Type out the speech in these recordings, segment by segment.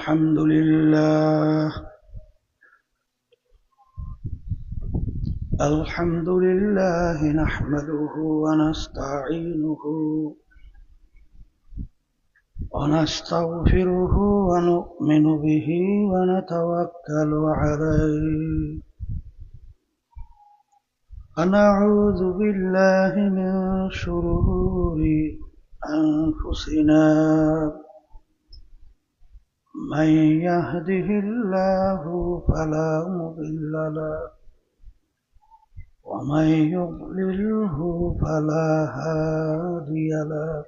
الحمد لله الحمد لله نحمده ونستعينه ونستغفره ونؤمن به ونتوكل عليه ونعوذ بالله من شرور أنفسنا من يهده الله فلا مضل له ومن يضلله فلا هادي له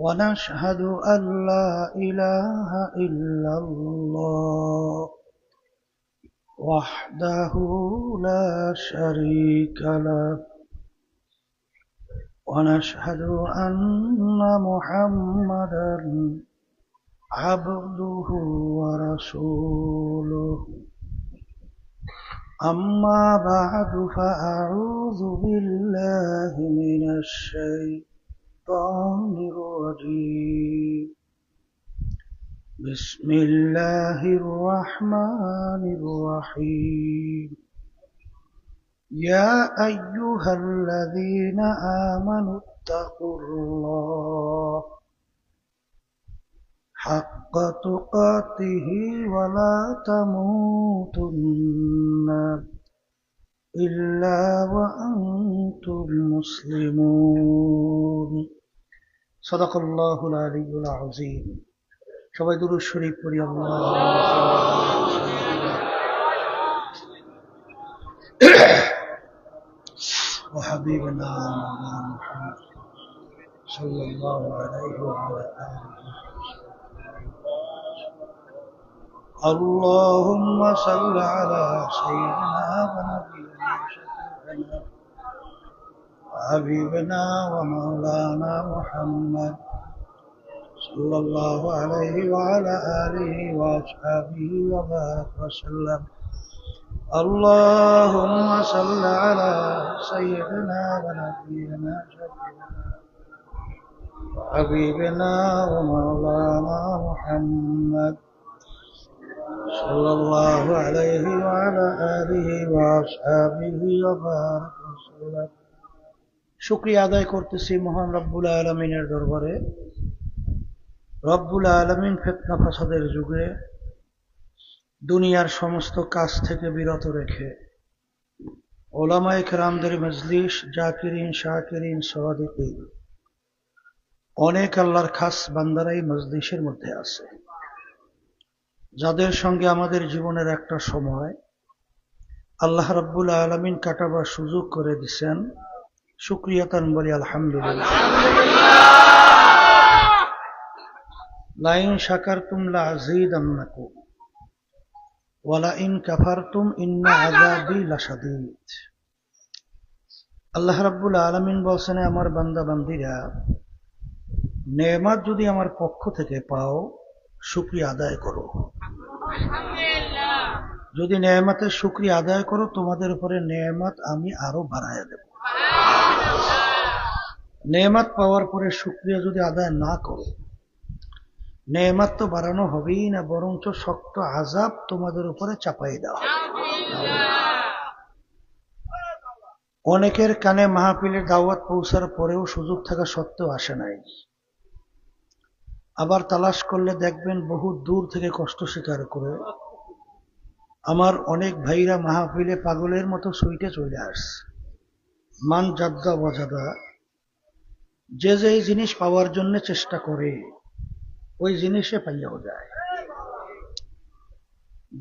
ونشهد أن لا إله إلا الله وحده لا شريك له ونشهد أن محمدا عبده ورسوله أما بعد فأعوذ بالله من الشيطان الرجيم بسم الله الرحمن الرحيم يا أيها الذين آمنوا اتقوا الله حق تقاته ولا تموتن إلا وأنتم مسلمون صدق الله العلي العظيم সবাই দুরূদ শরীফ পড়ি وحبيبنا محمد صلى الله عليه وعلى آله اللهم صل على سيدنا ونبينا شفيعنا وحبيبنا ومولانا محمد صلى الله عليه وعلى آله وأصحابه وبارك وسلم اللهم صل على سيدنا ونبينا شفيعنا وحبيبنا ومولانا محمد صلى الله عليه وعلى آله وأصحابه وبارك وسلم শুকরিয়া আদায় করতেছি মহান রব্বুল আলামিনের দরবারে। রব্বুল আলামিন ফিতনা ফাসাদের যুগে দুনিয়ার সমস্ত কাজ থেকে বিরত রেখে উলামায়ে কেরামদের মজলিস, জাকিরিন, শাকিরিন, সাদিকিন, অনেক আল্লাহর খাস বান্দারাই মজলিসের মধ্যে আছে, যাদের সঙ্গে আমাদের জীবনের একটা সময় আল্লাহ রাব্বুল আলামিন কাটাবার সুযোগ করে দিয়েছেন। শুকরিয়াতান বলি আলহামদুলিল্লাহ। লাইন শাকারতুম লাযীদান্নাকুম ওয়া লাইন কাফারতুম ইন্না আযাবি লাশাদীদ। আল্লাহ রাব্বুল আলামিন বলেন, আমার বান্দা বান্দীরা, নেয়ামত যদি আমার পক্ষ থেকে পাও শুকরিয়া আদায় করো। যদি নেয়ামতের শুকরিয়া আদায় করো, তোমাদের উপরে নেয়ামত আমি আরো বাড়ায় দেব। নেয়ামত পাওয়ার পরে শুকরিয়া যদি আদায় না করো, নেয়ামত তো বাড়ানো হবেই না, বরঞ্চ শক্ত আযাব তোমাদের উপরে চাপাই দেওয়া হবে। অনেকের কানে মাহফিলের দাওয়াত পৌঁছার পরেও সুযোগ থাকা সত্ত্বেও আসে নাই। আবার তালাশ করলে দেখবেন বহু দূর থেকে কষ্ট স্বীকার করে আমার অনেক ভাইরা মাহফিলে পাগলের মতো সুইটে চলে আসছে। মান জাদ্দা ওয়াজাদা, যে যেই জিনিস পাওয়ার জন্য চেষ্টা করে ওই জিনিসে পাইয়াও যায়।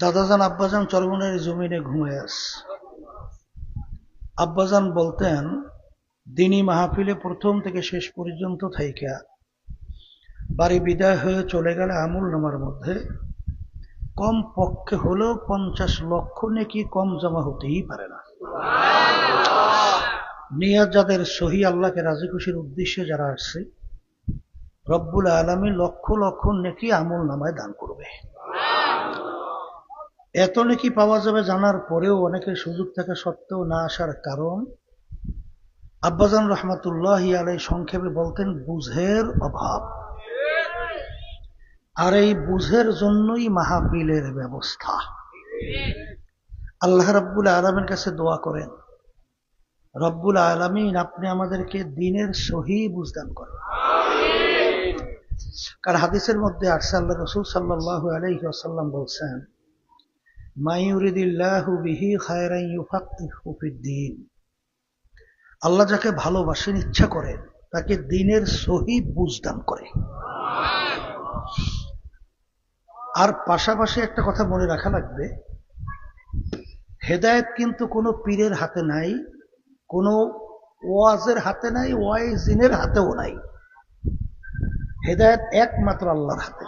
দাদাজান আব্বাজান চরমনের জমিনে ঘুমায় আছে। আব্বাজান বলতেন, দিনী মাহফিলে প্রথম থেকে শেষ পর্যন্ত থাইকা বাড়ি বিদায় হয়ে চলে গেলে আমল নামার মধ্যে কম পক্ষে হলেও 50 লক্ষ নেকি কম জমা হতেই পারে না। নিয়াত যাদের সহি, আল্লাহকে রাজি খুশির উদ্দেশ্যে যারা আসছে, রব্বুল আলামিন লক্ষ লক্ষ নেকি আমল নামায় দান করবে। এত নেকি পাওয়া যাবে জানার পরেও অনেকের সুযোগ থাকা সত্ত্বেও না আসার কারণ আব্বাজান রহমাতুল্লাহি আলাইহি সংক্ষেপে বলতেন, বুঝের অভাব। আর এই বুঝের জন্যই মাহফিলের ব্যবস্থা। আল্লাহ রাব্বুল আলামিনের কাছে দোয়া করেন, রব্বুল আলামিন আপনি আমাদেরকে দ্বীনের সহি বুঝদান করেন। কারণ হাদিসের মধ্যে আসছে, আল্লাহ রাসূল সাল্লাল্লাহু আলাইহি ওয়াসাল্লাম বলছেন, মা ইউরিদিল্লাহু বিহি খায়রান ইউফাক্কিহু ফিদ্দীন। আল্লাহ যাকে ভালোবাসেন, ইচ্ছা করেন, তাকে দ্বীনের সহি বুঝদান করে। আর পাশাপাশি একটা কথা মনে রাখা লাগবে, হেদায়েত কিন্তু কোনো পীরের হাতে নাই, কোনো ওয়াজের হাতে নাই, ওয়াইজিনের হাতেও নাই। হেদায়েত একমাত্র আল্লাহর হাতে।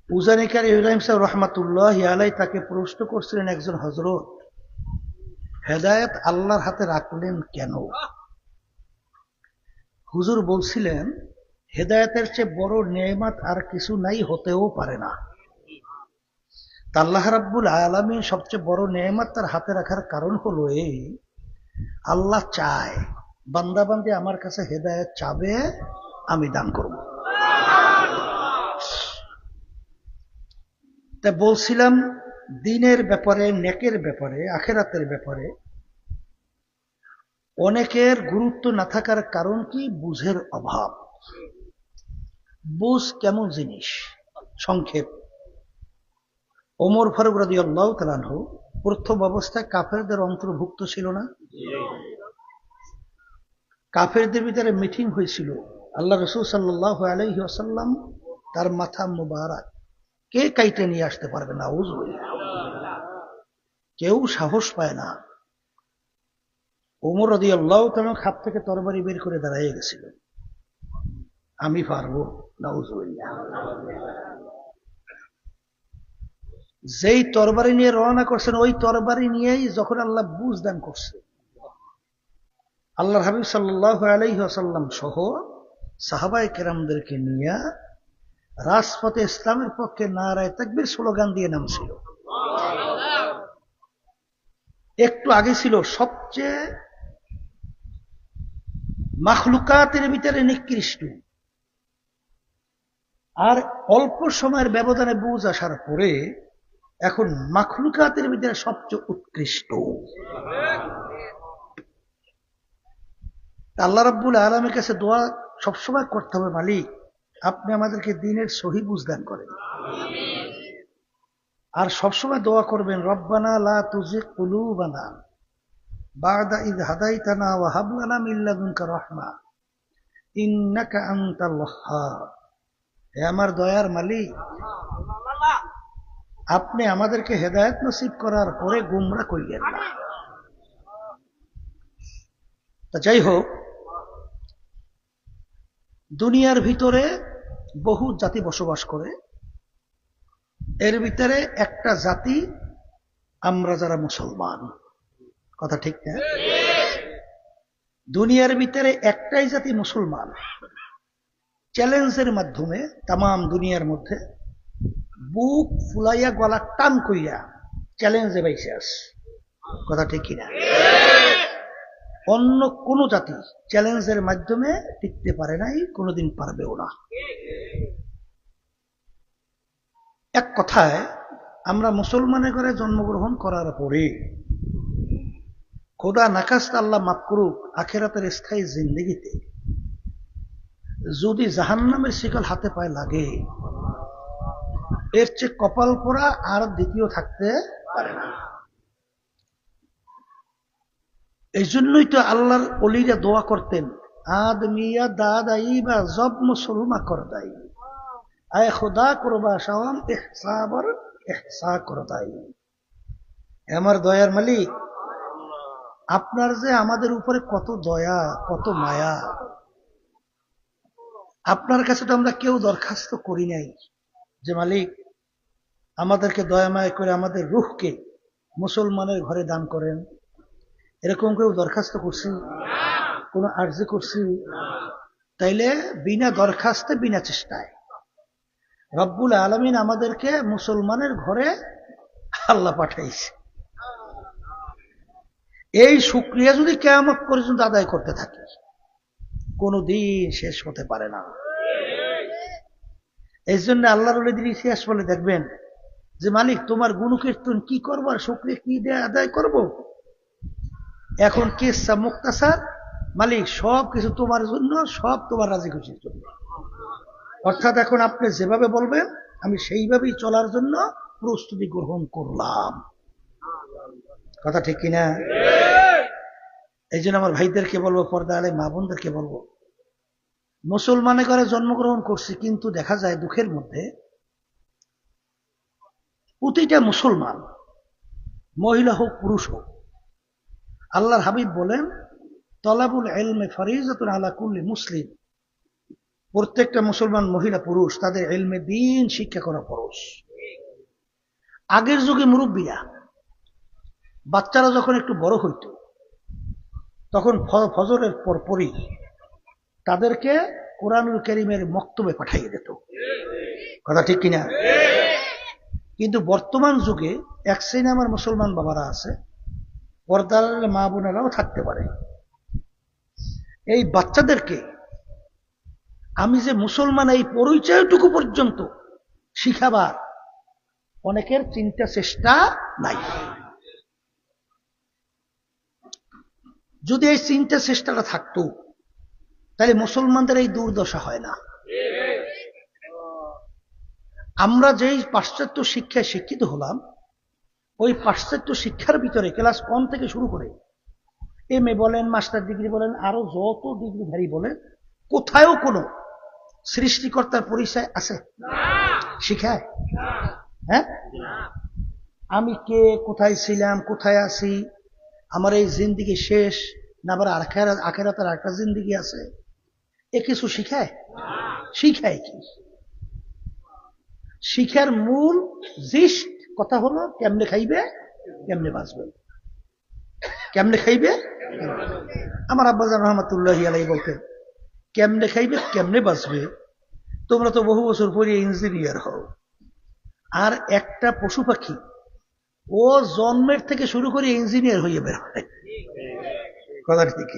উজানিকার ইব্রাহিম সাহেব রহমাতুল্লাহ আলাই তাকে প্রশ্ন করছিলেন একজন হযরত, হেদায়েত আল্লাহর হাতে রাখলেন কেন? হুজুর বলছিলেন, হেদায়েতের চেয়ে বড় নেয়ামত আর কিছু নাই, হতেও পারে না। আল্লাহ রাব্বুল আলামিন সবচেয়ে বড় নেয়ামত তার হাতে রাখার কারণ হলো এই, আল্লাহ চায় বান্দা বান্দি আমার কাছে হেদায়েত চাবে, আমি দান করব। তা বলছিলাম, দ্বীনের ব্যাপারে, নেকের ব্যাপারে, আখিরাতের ব্যাপারে অনেকের গুরুত্ব না থাকার কারণ কি? বুঝের অভাব। বুঝ কেমন জিনিস? সংক্ষেপ, ওমর ফারুক রাদিয়াল্লাহু তাআলা আনহু প্রথম অবস্থায় কাফেরদের অন্তর্ভুক্ত ছিল না? কাফেরদের ভিতরে মিটিং হয়েছিল, আল্লাহ রাসূল সাল্লাল্লাহু আলাইহি ওয়াসাল্লাম তার মাথা মুবারক কে কাইটে নিয়ে আসতে পারবে না? কেউ সাহস পায় না। ওমর রাদিয়াল্লাহু তাআলা খাপ থেকে তরবারি বের করে দাঁড়িয়ে গেছিল, আমি পারবো। নাউজুবিল্লাহ। যেই তরবারি নিয়ে রওনা করছেন, ওই তরবারি নিয়েই যখন আল্লাহ বুঝ দান করছে, আল্লাহর হাবিব সাল্লাল্লাহু আলাইহি ওয়াসাল্লাম সহ সাহাবায়ে কেরামদেরকে নিয়ে রাজপথে ইসলামের পক্ষে নারায়ে তাকবীর স্লোগান দিয়ে নামছিল। একটু আগে ছিল সবচেয়ে মাখলুকাতের ভিতরে নিকৃষ্ট, আর অল্প সময়ের ব্যবধানে বুঝ আসার পরে এখন মাখলুকাতের ভিতরে সবচেয়ে উৎকৃষ্ট। আল্লাহ রাব্বুল আলামিনের কাছে দোয়া সবসময় করতে হবে, মালিক আপনি আমাদেরকে দ্বীনের সহি বুঝদান করেন। আর সবসময় দোয়া করবেন, রব্বানা লা তুজিগ কুলুবানা বা'দা ইয হাদাইতানা ওয়া হাব লানা মিন লাদুনকা রাহমা ইন্নাকা আনতাল ওয়াহ্হাব। হে আমার দয়ার মালিক, আপনি আমাদেরকে হেদায়েত নসিব করার পরে গুমরা করিয়েন না। তা যাই হোক, দুনিয়ার ভিতরে বহু জাতি বসবাস করে, এর ভিতরে একটা জাতি আমরা যারা মুসলমান। কথা ঠিক না? দুনিয়ার ভিতরে একটাই জাতি মুসলমান, চ্যালেঞ্জের মাধ্যমে তামাম দুনিয়ার মধ্যে বুক ফুলাইয়া গলা টান কইয়া চ্যালেঞ্জে বাইসে আস। কথা ঠিক কিনা? অন্য কোন জাতি চ্যালেঞ্জের মাধ্যমে টিকতে পারে নাই, কোনোদিন পারবেও না। এক কথায়, আমরা মুসলমানের ঘরে জন্মগ্রহণ করার পরে খোদা নাকাস্ত আল্লাহ মাফ করুক, আখিরাতের স্থায়ী জিন্দেগিতে যদি জাহান্নামের শিকল হাতে পায়ে লাগে, এর চেয়ে কপাল পোড়া আর দ্বিতীয় থাকতে পারে না। এই জন্যই তো আল্লাহর ওলিরা দোয়া করতেন, আদমিয়া দাদাই বা জব মুসলমা কর দাই, আয় খোদা করবা শাওয়াম ইহসাবর ইহসা কর দাই। আমার দয়ার মালিক, আপনার যে আমাদের উপরে কত দয়া, কত মায়া, আপনার কাছে তো আমরা কেউ দরখাস্ত করি নাই যে মালিক আমাদেরকে দয়া মায়া করে আমাদের রূহকে মুসলমানের ঘরে দান করেন। এরকম কেউ দরখাস্ত করছি? কোন আরজি করছি? তাইলে বিনা দরখাস্তে, বিনা চেষ্টায় রব্বুল আলামিন আমাদেরকে মুসলমানের ঘরে আল্লাহ পাঠাইছে। এই শুকরিয়া যদি কিয়ামত পর্যন্ত আদায় করতে থাকি, কোনদিন শেষ হতে পারে না। এই জন্য আল্লাহর ওলিদের ইতিহাস বলে দেখবেন যে মালিক তোমার গুণকীর্তন কি করবো আর শুকরিয়া কি দিয়ে আদায় করব। এখন কিসসা মুক্তাসার, মালিক সব কিছু তোমার জন্য, সব তোমার রাজি খুশির জন্য। অর্থাৎ এখন আপনি যেভাবে বলবেন আমি সেইভাবেই চলার জন্য প্রস্তুতি গ্রহণ করলাম। কথা ঠিক কিনা? এই জন্য আমার ভাইদেরকে বলবো, পর্দা আলে মা বোনদেরকে বলবো, মুসলমানে করে জন্মগ্রহণ করছি, কিন্তু দেখা যায় দুঃখের মধ্যে প্রতিটা মুসলমান, মহিলা হোক পুরুষ হোক, আল্লাহর হাবিব বলেন তলাবুল ইলমে ফরিজাতুন আলা কুল্লি মুসলিম, প্রত্যেকটা মুসলমান মহিলা পুরুষ তাদের ইলমে দ্বীন শিক্ষা করা ফরজ। আগের যুগে মুরব্বীরা বাচ্চারা যখন একটু বড় হইত তখন ফজরের পরপরই তাদেরকে কোরআনুল কারীমের মক্তবে পাঠিয়ে দিত। কথা ঠিক কিনা? কিন্তু বর্তমান যুগে এক শ্রেণী আমার মুসলমান বাবারা আছে, পর্দার মা বোনেরাও থাকতে পারে, এই বাচ্চাদেরকে আমি যে মুসলমান এই পরিচয়টুকু পর্যন্ত শিখাবার অনেকের চিন্তা চেষ্টা নাই। যদি এই চিন্তা চেষ্টাটা থাকতো তাহলে মুসলমানদের এই দুর্দশা হয় না। আমরা যেই পাশ্চাত্য শিক্ষায় শিক্ষিত হলাম, ওই পাশ্চাত্য শিক্ষার ভিতরে ক্লাস 1 থেকে শুরু করে MA বলেন, মাস্টার ডিগ্রি বলেন, আরো যত ডিগ্রিধারী বলেন, কোথায়ও কোনো সৃষ্টিকর্তার পরিচয় আছে? শিখায়? হ্যাঁ, আমি কে, কোথায় ছিলাম, কোথায় আছি, আমার এই জিন্দিগি শেষ না আবার আখেরাতের একটা জিন্দিগি আছে, এ কিছু শিখায়? শিখায় কি? শিখার মূল জিস্ট কথা হলো কেমনে খাইবে, কেমনে বাঁচবে। কেমনে খাইবে? আমার আব্বাজান রহমাতুল্লাহি আলাইহি বলতেন, কেমনে খাইবে কেমনে বাঁচবে, তোমরা তো বহু বছর পরে ইঞ্জিনিয়ার হও, আর একটা পশু পাখি ও জন্মের থেকে শুরু করে ইঞ্জিনিয়ার হয়ে বের হয়। কথা ঠিক?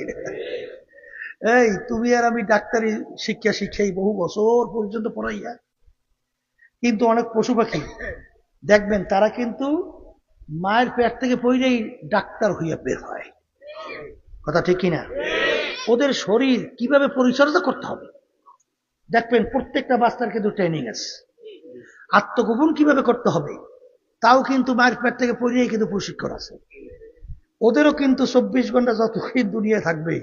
এই তুমি আর আমি ডাক্তারি শিক্ষা শিক্ষাই বহু বছর পর্যন্ত পড়াইয়া, কিন্তু অনেক পশু পাখি দেখবেন তারা কিন্তু মায়ের পেট থেকে পড়েই ডাক্তার হইয়া বের হয়। কথা ঠিক কিনা? ওদের শরীর কিভাবে পরিচর্যা করতে হবে দেখবেন, প্রত্যেকটা বাচ্চার কিন্তু ট্রেনিং আছে। আত্মগোপন কিভাবে করতে হবে তাও কিন্তু মায়ের পেট থেকে পড়েই কিন্তু প্রশিক্ষণ আছে। ওদেরও কিন্তু 24 ঘন্টা যতক্ষণ দুনিয়া থাকবে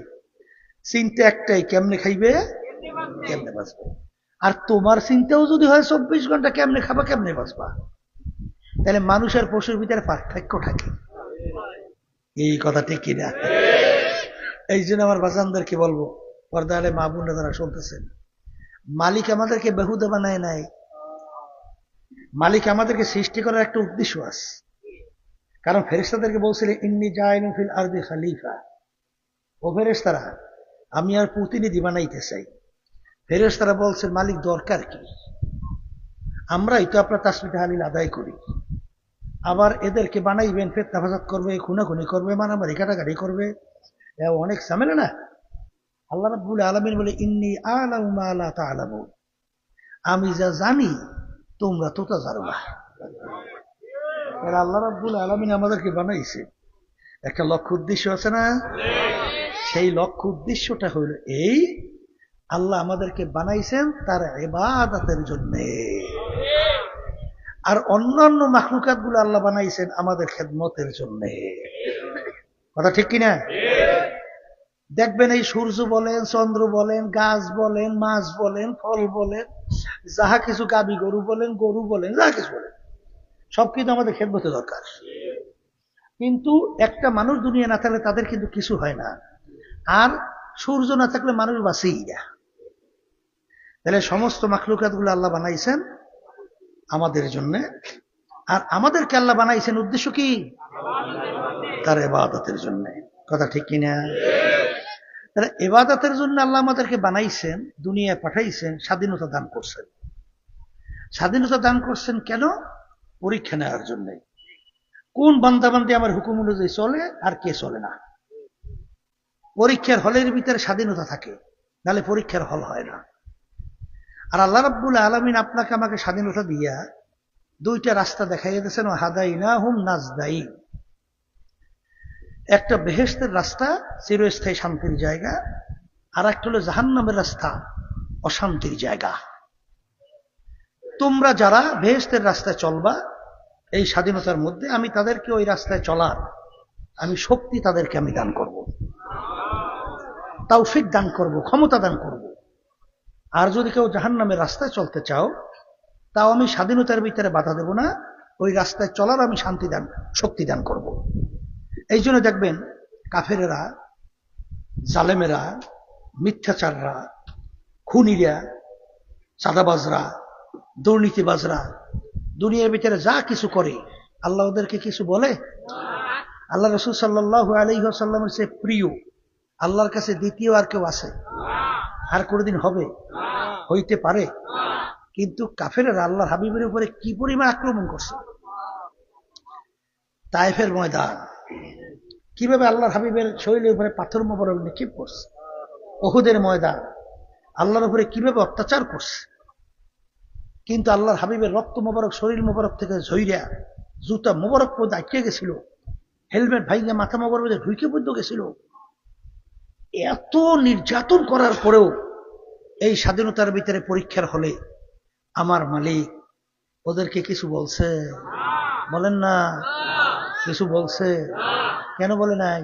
চিন্তা একটাই, কেমনে খাইবে, কেমনে বাঁচবে। আর তোমার চিন্তাও যদি হয় 24 ঘন্টা কেমনে খাবা, কেমনে বাঁচবা, তাহলে মানুষ আর পশুর ভিতরে পার্থক্য থাকে। এই কথা ঠিক কিনা? এই জন্য আমার বাজানদেরকে বলবো, পর্দা আলে মা বোনরা যারা শুনতেছেন, মালিক আমাদেরকে বেহুদা বানায় নাই। মালিক আমাদেরকে সৃষ্টি করার একটা উদ্দেশ্য আছে। কারণ ফেরেশতাদেরকে বলছিলেন ইন্নী জাইলুন ফিল আরদি খলিফা, ও ফেরেশতারা আমি আর প্রতিনিধি বানাইতে চাই। ফেরেশতারা বলছেন মালিক দরকার কি, আমরাই তো আপনার তাসবিহ তাহলিল আদায় করি, আবার এদেরকে বানাইবেন, ফিতনা ফাসাদ করবে, খুনাখুনি করবে, মারামারি কাটাকাটি করবে, অনেক ঝামেলা না। আল্লাহ রাব্বুল আলামিন বলে ইন্নী আ'লামু মা লা তা'লামুন, আমি যা জানি তোমরা তো তা জানো না। আল্লাহ রাব্বুল আলামিন আমাদেরকে বানাইছে, একটা লক্ষ্য উদ্দেশ্য আছে না? সেই লক্ষ্য উদ্দেশ্যটা হলো এই, আল্লাহ আমাদেরকে বানাইছেন তার ইবাদতের জন্য, আর অন্যান্য মাখলুকাত গুলো আল্লাহ বানাইছেন আমাদের খেদমতের জন্য। কথা ঠিক কিনা? দেখবেন এই সূর্য বলেন, চন্দ্র বলেন, গাছ বলেন, মাছ বলেন, ফল বলেন, যাহা কিছু, গাবি গরু বলেন, গরু বলেন, যাহা কিছু বলেন, সব কিন্তু আমাদের খেদমতে দরকার। কিন্তু একটা মানুষ দুনিয়া না থাকলে তাদের কিন্তু কিছু হয় না, আর সূর্য না থাকলে মানুষ বাঁচেই না। তাহলে সমস্ত মাখলুকাত গুলো আল্লাহ বানাইছেন আমাদের জন্য, আর আমাদেরকে আল্লাহ বানাইছেন উদ্দেশ্য কি? তার ইবাদতের জন্য। কথা ঠিক কিনা? তাহলে ইবাদতের জন্য আল্লাহ আমাদেরকে বানাইছেন, দুনিয়ায় পাঠাইছেন, স্বাধীনতা দান করছেন। স্বাধীনতা দান করছেন কেন? পরীক্ষা নেওয়ার জন্য। কোন বান্দাবান্দি আমার হুকুম অনুযায়ী চলে আর কে চলে না। পরীক্ষার হলের ভিতরে স্বাধীনতা থাকে, নাহলে পরীক্ষার হল হয় না। আর আল্লাহ রাব্বুল আলামিন আপনাকে আমাকে স্বাধীনতা দিয়া দুইটা রাস্তা দেখাইয়া দিয়েছেন, হাদাইনাহুম নাজদাইন। একটা বেহেশতের রাস্তা, চিরস্থায়ী শান্তির জায়গা, আর একটা হলো জাহান্নামের রাস্তা, অশান্তির জায়গা। তোমরা যারা বেহেশতের রাস্তায় চলবা এই স্বাধীনতার মধ্যে, আমি তাদেরকে ওই রাস্তায় চলার আমি শক্তি তাদেরকে আমি দান করব, তৌফিক দান করব, ক্ষমতা দান করব। আর যদি কেউ জাহান্নামের রাস্তায় চলতে চাও, তাও আমি স্বাধীনতার ভিতরে বাধা দেব না, ওই রাস্তায় চলার আমি শান্তি দান, শক্তি দান করব। এই জন্য দেখবেন কাফেরেরা, জালেমেরা, মিথ্যাচাররা, খুনিরা, চাঁদাবাজরা, দুর্নীতিবাজরা দুনিয়ার ভিতরে যা কিছু করে, আল্লাহ ওদেরকে কিছু বলে? আল্লাহ রাসূল সাল্লাল্লাহু আলাইহি ওয়াসাল্লামের চেয়ে প্রিয় আল্লাহর কাছে দ্বিতীয় আর কেউ আছে? আর কোনদিন হবে? হইতে পারে? কিন্তু কাফেরেরা আল্লাহর হাবিবের উপরে কি পরিমাণ আক্রমণ করছে। তায়েফের ময়দান কিভাবে আল্লাহর হাবিবের শরীরের উপরে পাথর মোবারক নিক্ষেপ করছে, উহুদের ময়দান আল্লাহর উপরে কিভাবে অত্যাচার করছে। কিন্তু আল্লাহর হাবিবের রক্ত মোবারক শরীর মোবারক থেকে ঝইরা জুতা মোবারক পর্যন্ত আটকে গেছিল, হেলমেট ভাইঙ্গা মাথা মোবারক ঢুকে পর্যন্ত গেছিল। এত নির্যাতন করার পরেও এই স্বাধীনতার ভিতরে পরীক্ষার হলে আমার মালিক ওদেরকে কিছু বলছে? বলেন না, কিছু বলছে? কেন বলে নাই?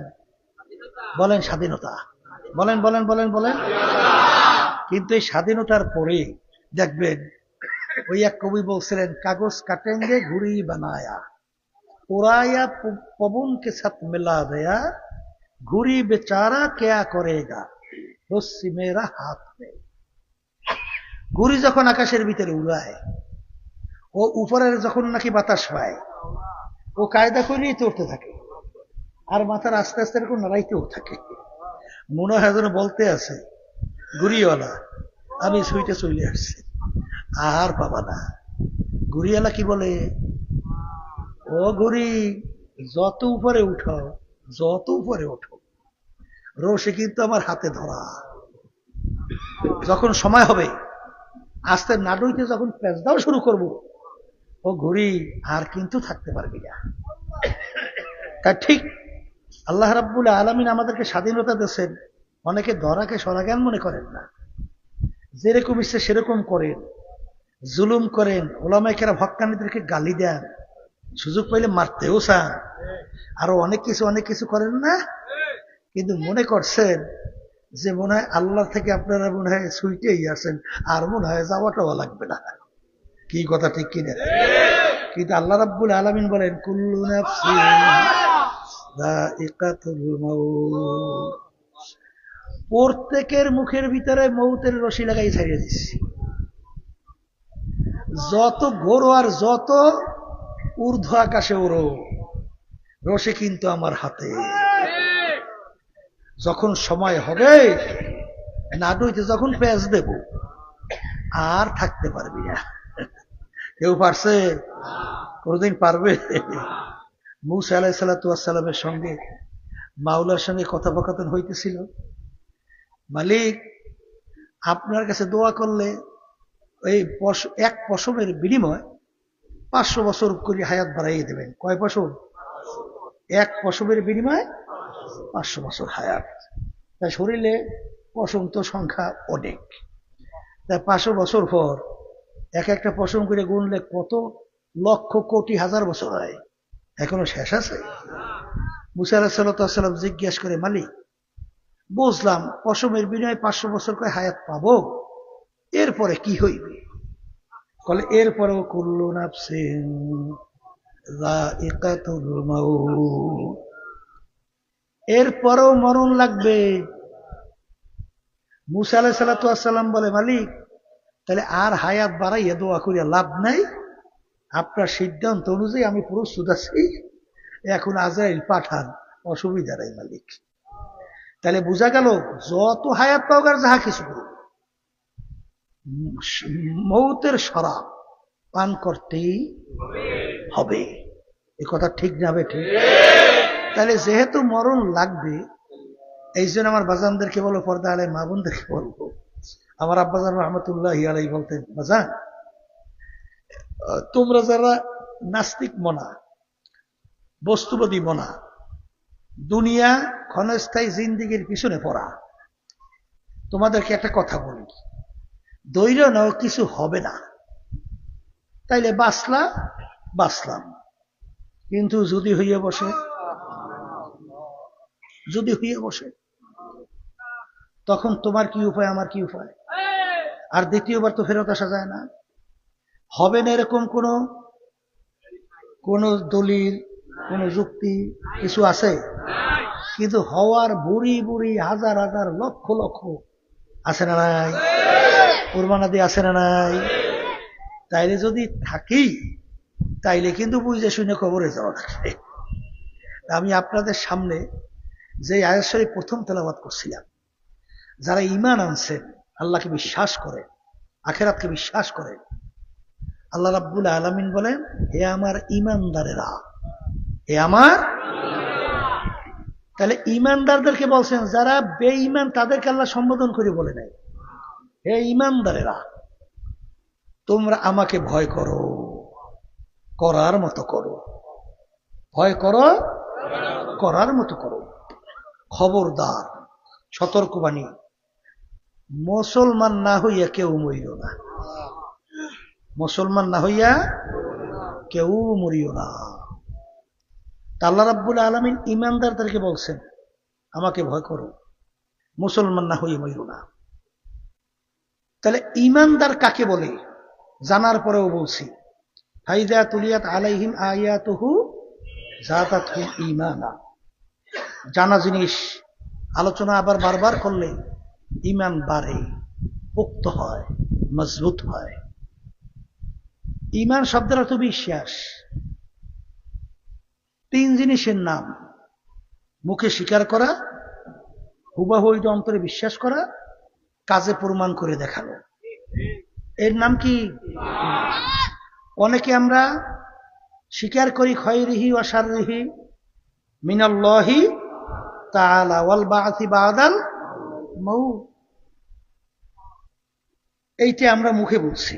বলেন স্বাধীনতা, বলেন বলেন বলেন বলেন। কিন্তু এই স্বাধীনতার পরে দেখবেন ওই এক কবি বলছিলেন, কাগজ কাটেঙ্গে ঘুড়ি বানায়া, उड़ाया पवन के साथ मिला गया, घुड़ी बेचारा क्या करेगा, रस्सी मेरा हाथ में। ঘুড়ি যখন আকাশের ভিতরে উড়ায়, ও উপরের যখন নাকি বাতাস পায়, ও কায়দা করেই তো উঠতে থাকে, আর মাথার আস্তে আস্তে এরকম নাড়াইতেও থাকে। মনে হয় যেন বলতে আছে, ঘুড়িওয়ালা আমি সুইটে চলে আসছি, আর পাবা না। ঘুড়িওয়ালা কি বলে, ও ঘুড়ি যত উপরে উঠো, যত উপরে ওঠো, রশি কিন্তু আমার হাতে ধরা। যখন সময় হবে আস্তে নাডুইতে যখন প্যাঁচ দাও শুরু করবো, ও ঘুড়ি আর কিন্তু থাকতে পারবি না। তা ঠিক আল্লাহ রাব্বুল আলামিন আমাদেরকে স্বাধীনতা দিয়েছেন, অনেকে ধরাকে সরাজ্ঞান মনে করেন না, যেরকম ইচ্ছে সেরকম করেন, জুলুম করেন, ওলামায়ে কেরাম হক্কানীদেরকে গালি দেন, সুযোগ পাইলে মারতেও চান, আরো অনেক কিছু করেন না। কিন্তু মনে করছেন যে মনে হয় আল্লাহ থেকে আপনারা মনে হয় সুইটেই আছেন, আর মনে হয় যাওয়াটাও লাগবে না। কি কথা ঠিক কিনা? কিন্তু আল্লাহ রাব্বুল আলামিন বলেন, কুল্লু নাফসিন যায়িকাতুল মাউত, প্রত্যেকের মুখের ভিতরে মৌতের রশি লাগাই ছাড়িয়ে দিচ্ছি। যত ঘোরো আর যত ঊর্ধ্ব আকাশে ওড়ো, রশি কিন্তু আমার হাতে। যখন সময় হবে নাডুইতে যখন প্যাঁচ দেব, আর থাকতে পারবি না। কেউ পারছে? কোনদিন পারবে? মূসা আলাইহিস সালামের সঙ্গে মাওলার সঙ্গে কথোপকথন হইতেছিল, মালিক আপনার কাছে দোয়া করলে এই এক পশমের বিনিময় 500 বছর করে হায়াত বাড়াইয়ে দেবেন। কয় পশম? এক পশমের বিনিময়ে 500 বছর হায়াত। তাই শরীরে পশম তো সংখ্যা অনেক, তাই 500 বছর পর এক একটা পশম করে গুনলে কত লক্ষ কোটি হাজার বছর হয়, এখনো শেষ আছে? মূসা আলাইহিস সালাম জিজ্ঞাসা করে, মালিক বুঝলাম পশমের বিনিময়ে 500 বছর করে হায়াত পাবো, এরপরে কি হইবে? বলে এরপরেও কুল্লু নাফসিন যায়িকাতুল মাউত, এরপরেও মরণ লাগবে। মূসা আলাইহিস সালাম বলে, মালিক তাহলে আর হায়াত বাড়াইয়া দোয়া করিয়া লাভ নাই, আপনার সিদ্ধান্ত অনুযায়ী আমি প্রস্তুত আছি, এখন আজরাইল পাঠান, অসুবিধা নাই মালিক। তাহলে বোঝা গেল যত হায়াত পাও আর যাহা কিছু করুন, মৌতের শরাব পান করতেই হবে। এ কথা ঠিক না বেঠিক? তাহলে যেহেতু মরণ লাগবে, এই জন্য আমার বাজানদেরকে বলো, পর্দা আলে মা বোনদেরকে বলবো, আমার আব্বাজান রহমতুল্লাহি আলাইহি বলতেন, বাজান তোমরা যারা নাস্তিক মনা, বস্তুবাদী মনা, দুনিয়া ক্ষণস্থায়ী জিন্দিগির পিছনে পড়া, তোমাদেরকে একটা কথা বলি, ধৈর্য নাও, কিছু হবে না। তাইলে বাঁচলাম, কিন্তু যদি হইয়া বসে তখন তোমার কি উপায়, আমার কি উপায়? আর দ্বিতীয়বার তো ফেরত আসা যায় না। হবে না এরকম কোন দলিল, কোন যুক্তি কিছু আছে? কিন্তু হওয়ার বুড়ি হাজার হাজার লক্ষ লক্ষ আছে না নাই? প্রমাণাদি আছে না নাই? তাইলে যদি থাকি, তাইলে কিন্তু বুঝে শুনে কবরে যাওয়া থাকে। আমি আপনাদের সামনে যে আয়াত শরীফ প্রথম তেলাওয়াত করছিলাম, যারা ঈমান আনছেন, আল্লাহকে বিশ্বাস করে, আখিরাতকে বিশ্বাস করে, আল্লাহ রাব্বুল আলামিন বলেন, হে আমার ঈমানদারেরা, হে আমার। তাহলে ঈমানদারদেরকে বলছেন, যারা বেঈমান তাদেরকে আল্লাহ সম্বোধন করে বলে নাই, হে ঈমানদারেরা, তোমরা আমাকে ভয় করো, করার মতো করো, ভয় করো, করার মতো করো। খবরদার, সতর্কবাণী, মুসলমান না হইয়া কেউ মরিও না, মুসলমান না হইয়া কেউ মরিও না। আল্লাহ রাব্বুল আলামিন ঈমানদারদেরকে বলছেন, আমাকে ভয় করো, মুসলমান না হইয়া মরিও না। তাহলে ঈমানদার কাকে বলে জানার পরেও বলছি, ফাইযা তুলিয়াত আলাইহিম আয়াতুহু যাতাতহুম ঈমানা। জানা জিনিস আলোচনা আবার বারবার করলে ঈমান বাড়ে, পোক্ত হয়, মজবুত হয়। ঈমান শব্দের অর্থ বিশ্বাস। তিন জিনিসের নাম: মুখে স্বীকার করা, হুবাহু অন্তরে বিশ্বাস করা, কাজে প্রমাণ করে দেখানো। এর নাম কি? অনেকে আমরা স্বীকার করি খায়রিহি ওয়া শাররিহি মিনাল্লাহি তাআলা ওয়াল বা'সি বা'দাল মাউত, এইটা আমরা মুখে বলছি।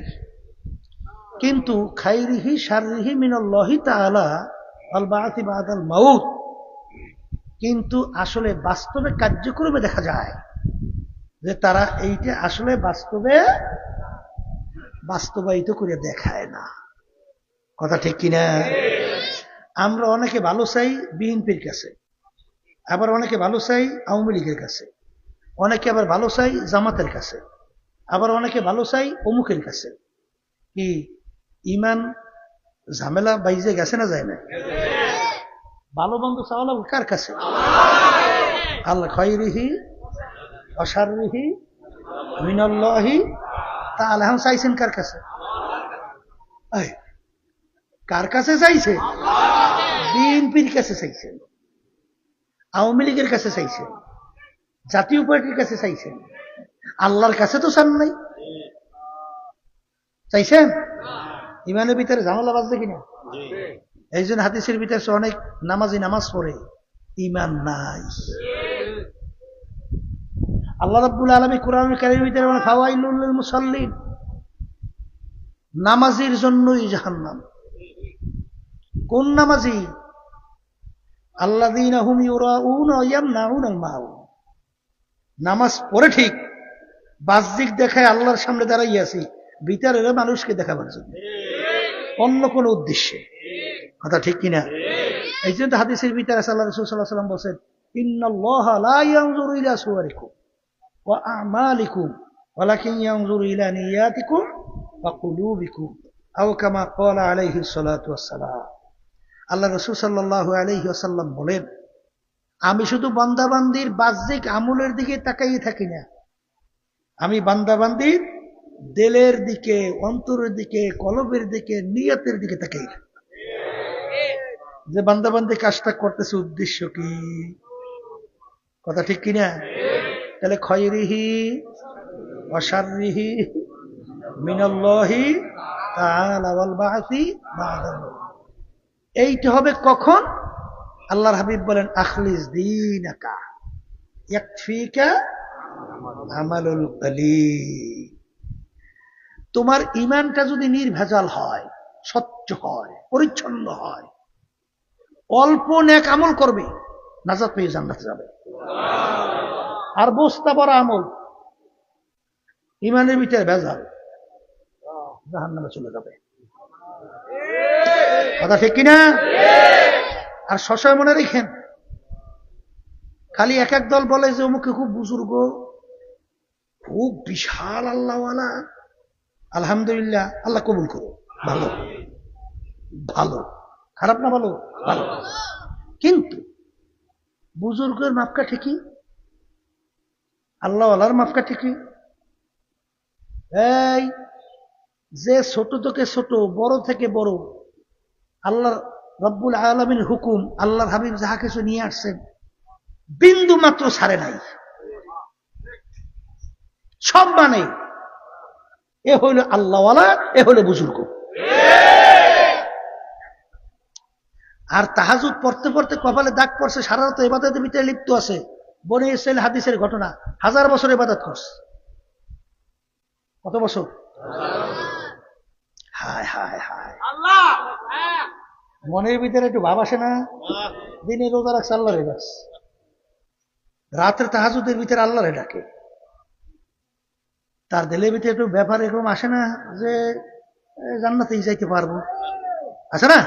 কিন্তু খায়রিহি শাররিহি মিনাল্লাহি তাআলা ওয়াল বা'সি বা'দাল মাউত, কিন্তু আসলে বাস্তবে কার্যক্রমে দেখা যায় যে তারা এইটা আসলে বাস্তবায়িত করে দেখায় না। কথা ঠিক কিনা? আমরা অনেকে ভালো চাই বিএনপির কাছে, আবার অনেকে ভালো চাই আওয়ামী লীগের কাছে, অনেকে আবার ভালো চাই জামাতের কাছে, আবার অনেকে ভালো চাই অমুকের কাছে। কি ঈমান ঝামেলা বাইজে গেছে না যায় না? ভালো বন্ধু চাওয়ালা কার কাছে? আল্লাহ খায়রিহি ওয়া শাররিহি মিনাল্লাহি তাআলা। এখন চাইছেন কার কাছে? কার কাছে চাইছে? বিএনপির কাছে চাইছেন, আওয়ামী লীগের কাছে চাইছেন, জাতীয় পার্টির কাছে চাইছেন, আল্লাহর কাছে তো চান নাই। চাইছেন? ইমানের ভিতরে ঝামেলা বাজছে কিনা? এই জন্য হাদিসের ভিতরে অনেক নামাজি নামাজ পড়ে, ইমান নাই। আল্লাহ রাব্বুল আলামিন কোরআনুল কারীমের ভিতরে বলেন, ফাওয়াইলুল লিল মুসাল্লিন, নামাজির জন্যই জাহান্নাম। কোন নামাজি? আল্লাযীনা হুম ইউরাউনা ওয়া ইয়ামনাউনাল মাউন। নামাজ পড়ে ঠিক, বাহ্যিক দেখায় আল্লাহর সামনে দাঁড়াই আছি, ভিতরের মানুষকে দেখাবার জন্য, অন্য কোন উদ্দেশ্যে। কথা ঠিক কিনা? এই জন্য হাদিসের ভিতরে আল্লাহ রাসূল সাল্লাল্লাহু আলাইহি ওয়াসাল্লাম বলেন, ইন্নাল্লাহা লা ইয়ানজুরু ইলা সুওয়ারিকুম ওয়া আমালিকুম ওয়ালাকিন ইয়ানজুরু ইলা নিয়াতিকুম ওয়া কুলুবিকুম, আও কামা ক্বালা আলাইহিস সালাতু ওয়াস সালাম। আল্লাহ রাসূল সাল্লাল্লাহু আলাইহি ওয়াসাল্লাম বলেন, আমি শুধু বান্দাবান্দির বাহ্যিক আমলের দিকে তাকাই থাকি না, আমি বান্দাবান্দির দিলের দিকে, অন্তরের দিকে, কলবের দিকে, নিয়তের দিকে তাকাই থাকি। যে বান্দাবান্দি কাজটা করতেছে উদ্দেশ্য কি? কথা ঠিক কিনা? তাহলে খায়রিহি ওয়া শাররিহি মিনাল্লাহি তাআলা ওয়াল বা'সি বা'দাল মাউত। এইটা হবে কখন? আল্লাহর হাবিব বলেন, আখলিস দীনাকা ইয়াকফিকা আমালুল কলিল। তোমার ঈমানটা যদি নির্ভেজাল হয়, স্বচ্ছ হয়, পরিচ্ছন্ন হয়, অল্প নেক আমল করবে, নাজাত পেয়ে জান্নাতে যাবে। আর বস্তা ভরা আমল, ঈমানের ভিতরে ভেজাল, জাহান্নামে চলে যাবে। কথা ঠিক কিনা? আর সবসময় মনে রেখেন, খালি এক এক দল বলে যে অমুকে খুব বুজুর্গ, খুব বিশাল আল্লাহওয়ালা, আলহামদুলিল্লাহ, আল্লাহ কবুল করো, ভালো ভালো, খারাপ না ভালো, ভালো। কিন্তু বুজুর্গের মাপকা ঠিকই, আল্লাহওয়ালার মাপকা ঠিকই। এই যে ছোট থেকে ছোট, বড় থেকে বড়, আল্লাহ রব্বুল আলামিনের হুকুম, আল্লাহর হাবিব যাহা কিছু নিয়ে আসছেন, বিন্দু মাত্র ছাড়ে নাই, সব মানে। এ হইল আল্লাহওয়ালা, এ হইল বুজুর্গ। আর তাহাজ্জুদ পড়তে পড়তে কপালে দাগ পড়ছে, সারা রাত ইবাদতের ভিতরে লিপ্ত আছে। বনি ইসরাইল হাদিসের ঘটনা, 1000 বছর ইবাদত করছে। কত বছর? হায় হায় হায়, মনের ভিতরে একটু ভাব আসে না? দিনে রোজা রাখছে, আল্লাহরে ডাকছে, রাতের তাহাজ্জুদের ভিতরে আল্লাহরে ডাকে। তার দিলের ভিতরে একটু ব্যাপার এরকম আসে না যে জান্নাতেই যাইতে পারবো? আছে না?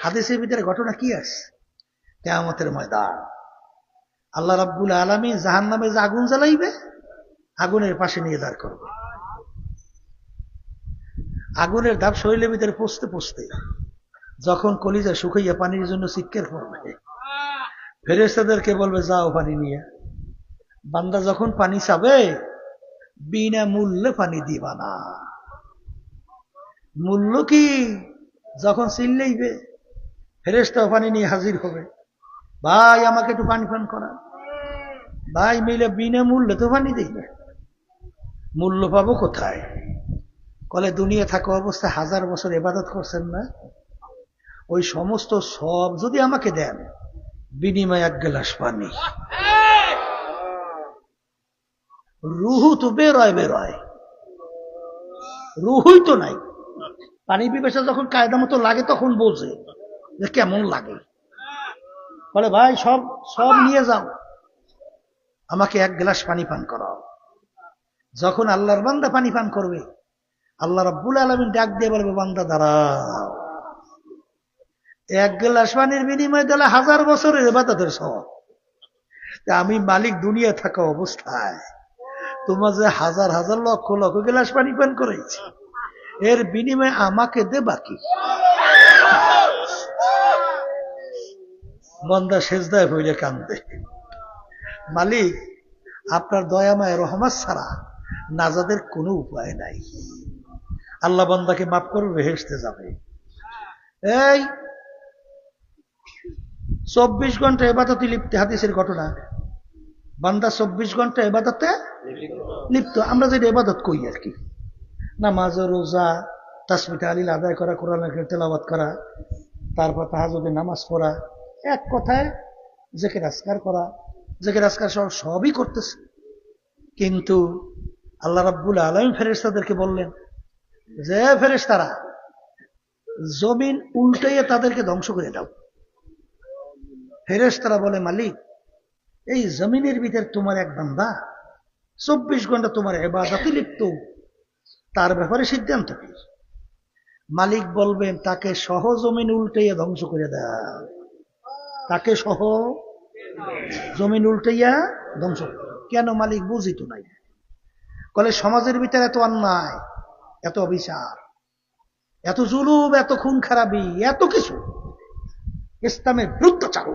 হাদিসের ভিতরে ঘটনা কি আছে? কিয়ামতের ময়দান, আল্লাহ রাব্বুল আলামিন জাহান্নামে যে আগুন জ্বালাইবে, আগুনের পাশে নিয়ে দাঁড় করবে। আগুনের ধাপ শরীরের ভিতরে পচতে পচতে যখন কলিজা শুকাইয়া পানির জন্য চিৎকার করবে, ফেরেশতাদেরকে বলবে যাও পানি নিয়ে। বান্দা যখন পানি চাবে, বিনা মূল্যে পানি দিবা না। মূল্য কি? যখন চিল্লাইবে, ফেরেশতাও পানি নিয়ে হাজির হবে, ভাই আমাকে একটু পানি পান করা। ভাই মিলে বিনা মূল্যে তো পানি দিই না, মূল্য পাবো কোথায়? কলে দুনিয়া থাকা অবস্থায় 1000 বছর ইবাদত করছেন না, ওই সমস্ত সব যদি আমাকে দেন, বিনিময়ে 1 গ্লাস পানি। রুহু তো বেরোয় বেরোয়, রুহুই তো নাই। পানি পিপাসা যখন কায়দা মতো লাগে তখন বোঝে যে কেমন লাগে। বলে ভাই সব সব নিয়ে যাও, আমাকে 1 গ্লাস পানি পান করাও। যখন আল্লাহর বান্দা পানি পান করবে, আল্লাহ রাব্বুল আলামিন ডাক দিয়ে বলবে, বান্দা দাঁড়াও। 1 গ্লাস পানির বিনিময়ে দিলে 1000 বছরের ইবাদতের সওয়াব। আমি মালিক দুনিয়া থাকা অবস্থায় তোমার যে হাজার হাজার লক্ষ লক্ষ গ্লাস পানি পান করেছি, এর বিনিময়ে আমাকে দে বাকি। বান্দা সেজদায় হইলে কান্দে, মালিক আপনার দয়াময় রহমত ছাড়া নাজাদের কোনো উপায় নাই। আল্লাহ বান্দাকে মাফ করবে, বেহেশতে যাবে। এই 24 ঘন্টা ইবাদতে লিপ্ত, হাদিসের ঘটনা। বান্দা 24 ঘন্টা ইবাদতে লিপ্ত। আমরা যেটা ইবাদত করি আর কি, নামাজ, রোজা, তাসবিহ তাহলিল আদায় করা, কোরআনের তেলাওয়াত করা, তারপর তাহাজ্জুদের নামাজ পড়া, এক কথায় জিকির আজকার করা, জিকির আজকার সবই করতেছে। কিন্তু আল্লাহ রাব্বুল আলামিন ফেরেশতাদেরকে বললেন যে ফেরেশতারা, জমিন উল্টাইয়া তাদেরকে ধ্বংস করে দাও। ফেরেশতারা বলে, মালিক এই জমিনের ভিতর তোমার এক বান্দা 24 ঘন্টা তোমার ইবাদতে লিপ্ত, তার ব্যাপারে সিদ্ধান্ত কি? মালিক বলবেন, তাকে সহ জমিন উল্টাইয়া ধ্বংস করে দাও। তাকে সহ জমিন উল্টাইয়া ধ্বংস। কেন মালিক? বুঝিত নাই। কলে সমাজের ভিতরে এত অন্যায়, এত অবিচার, এত জুলুম, এত খুন খারাপি, এত কিছু, ইসলামের বিরুদ্ধাচার,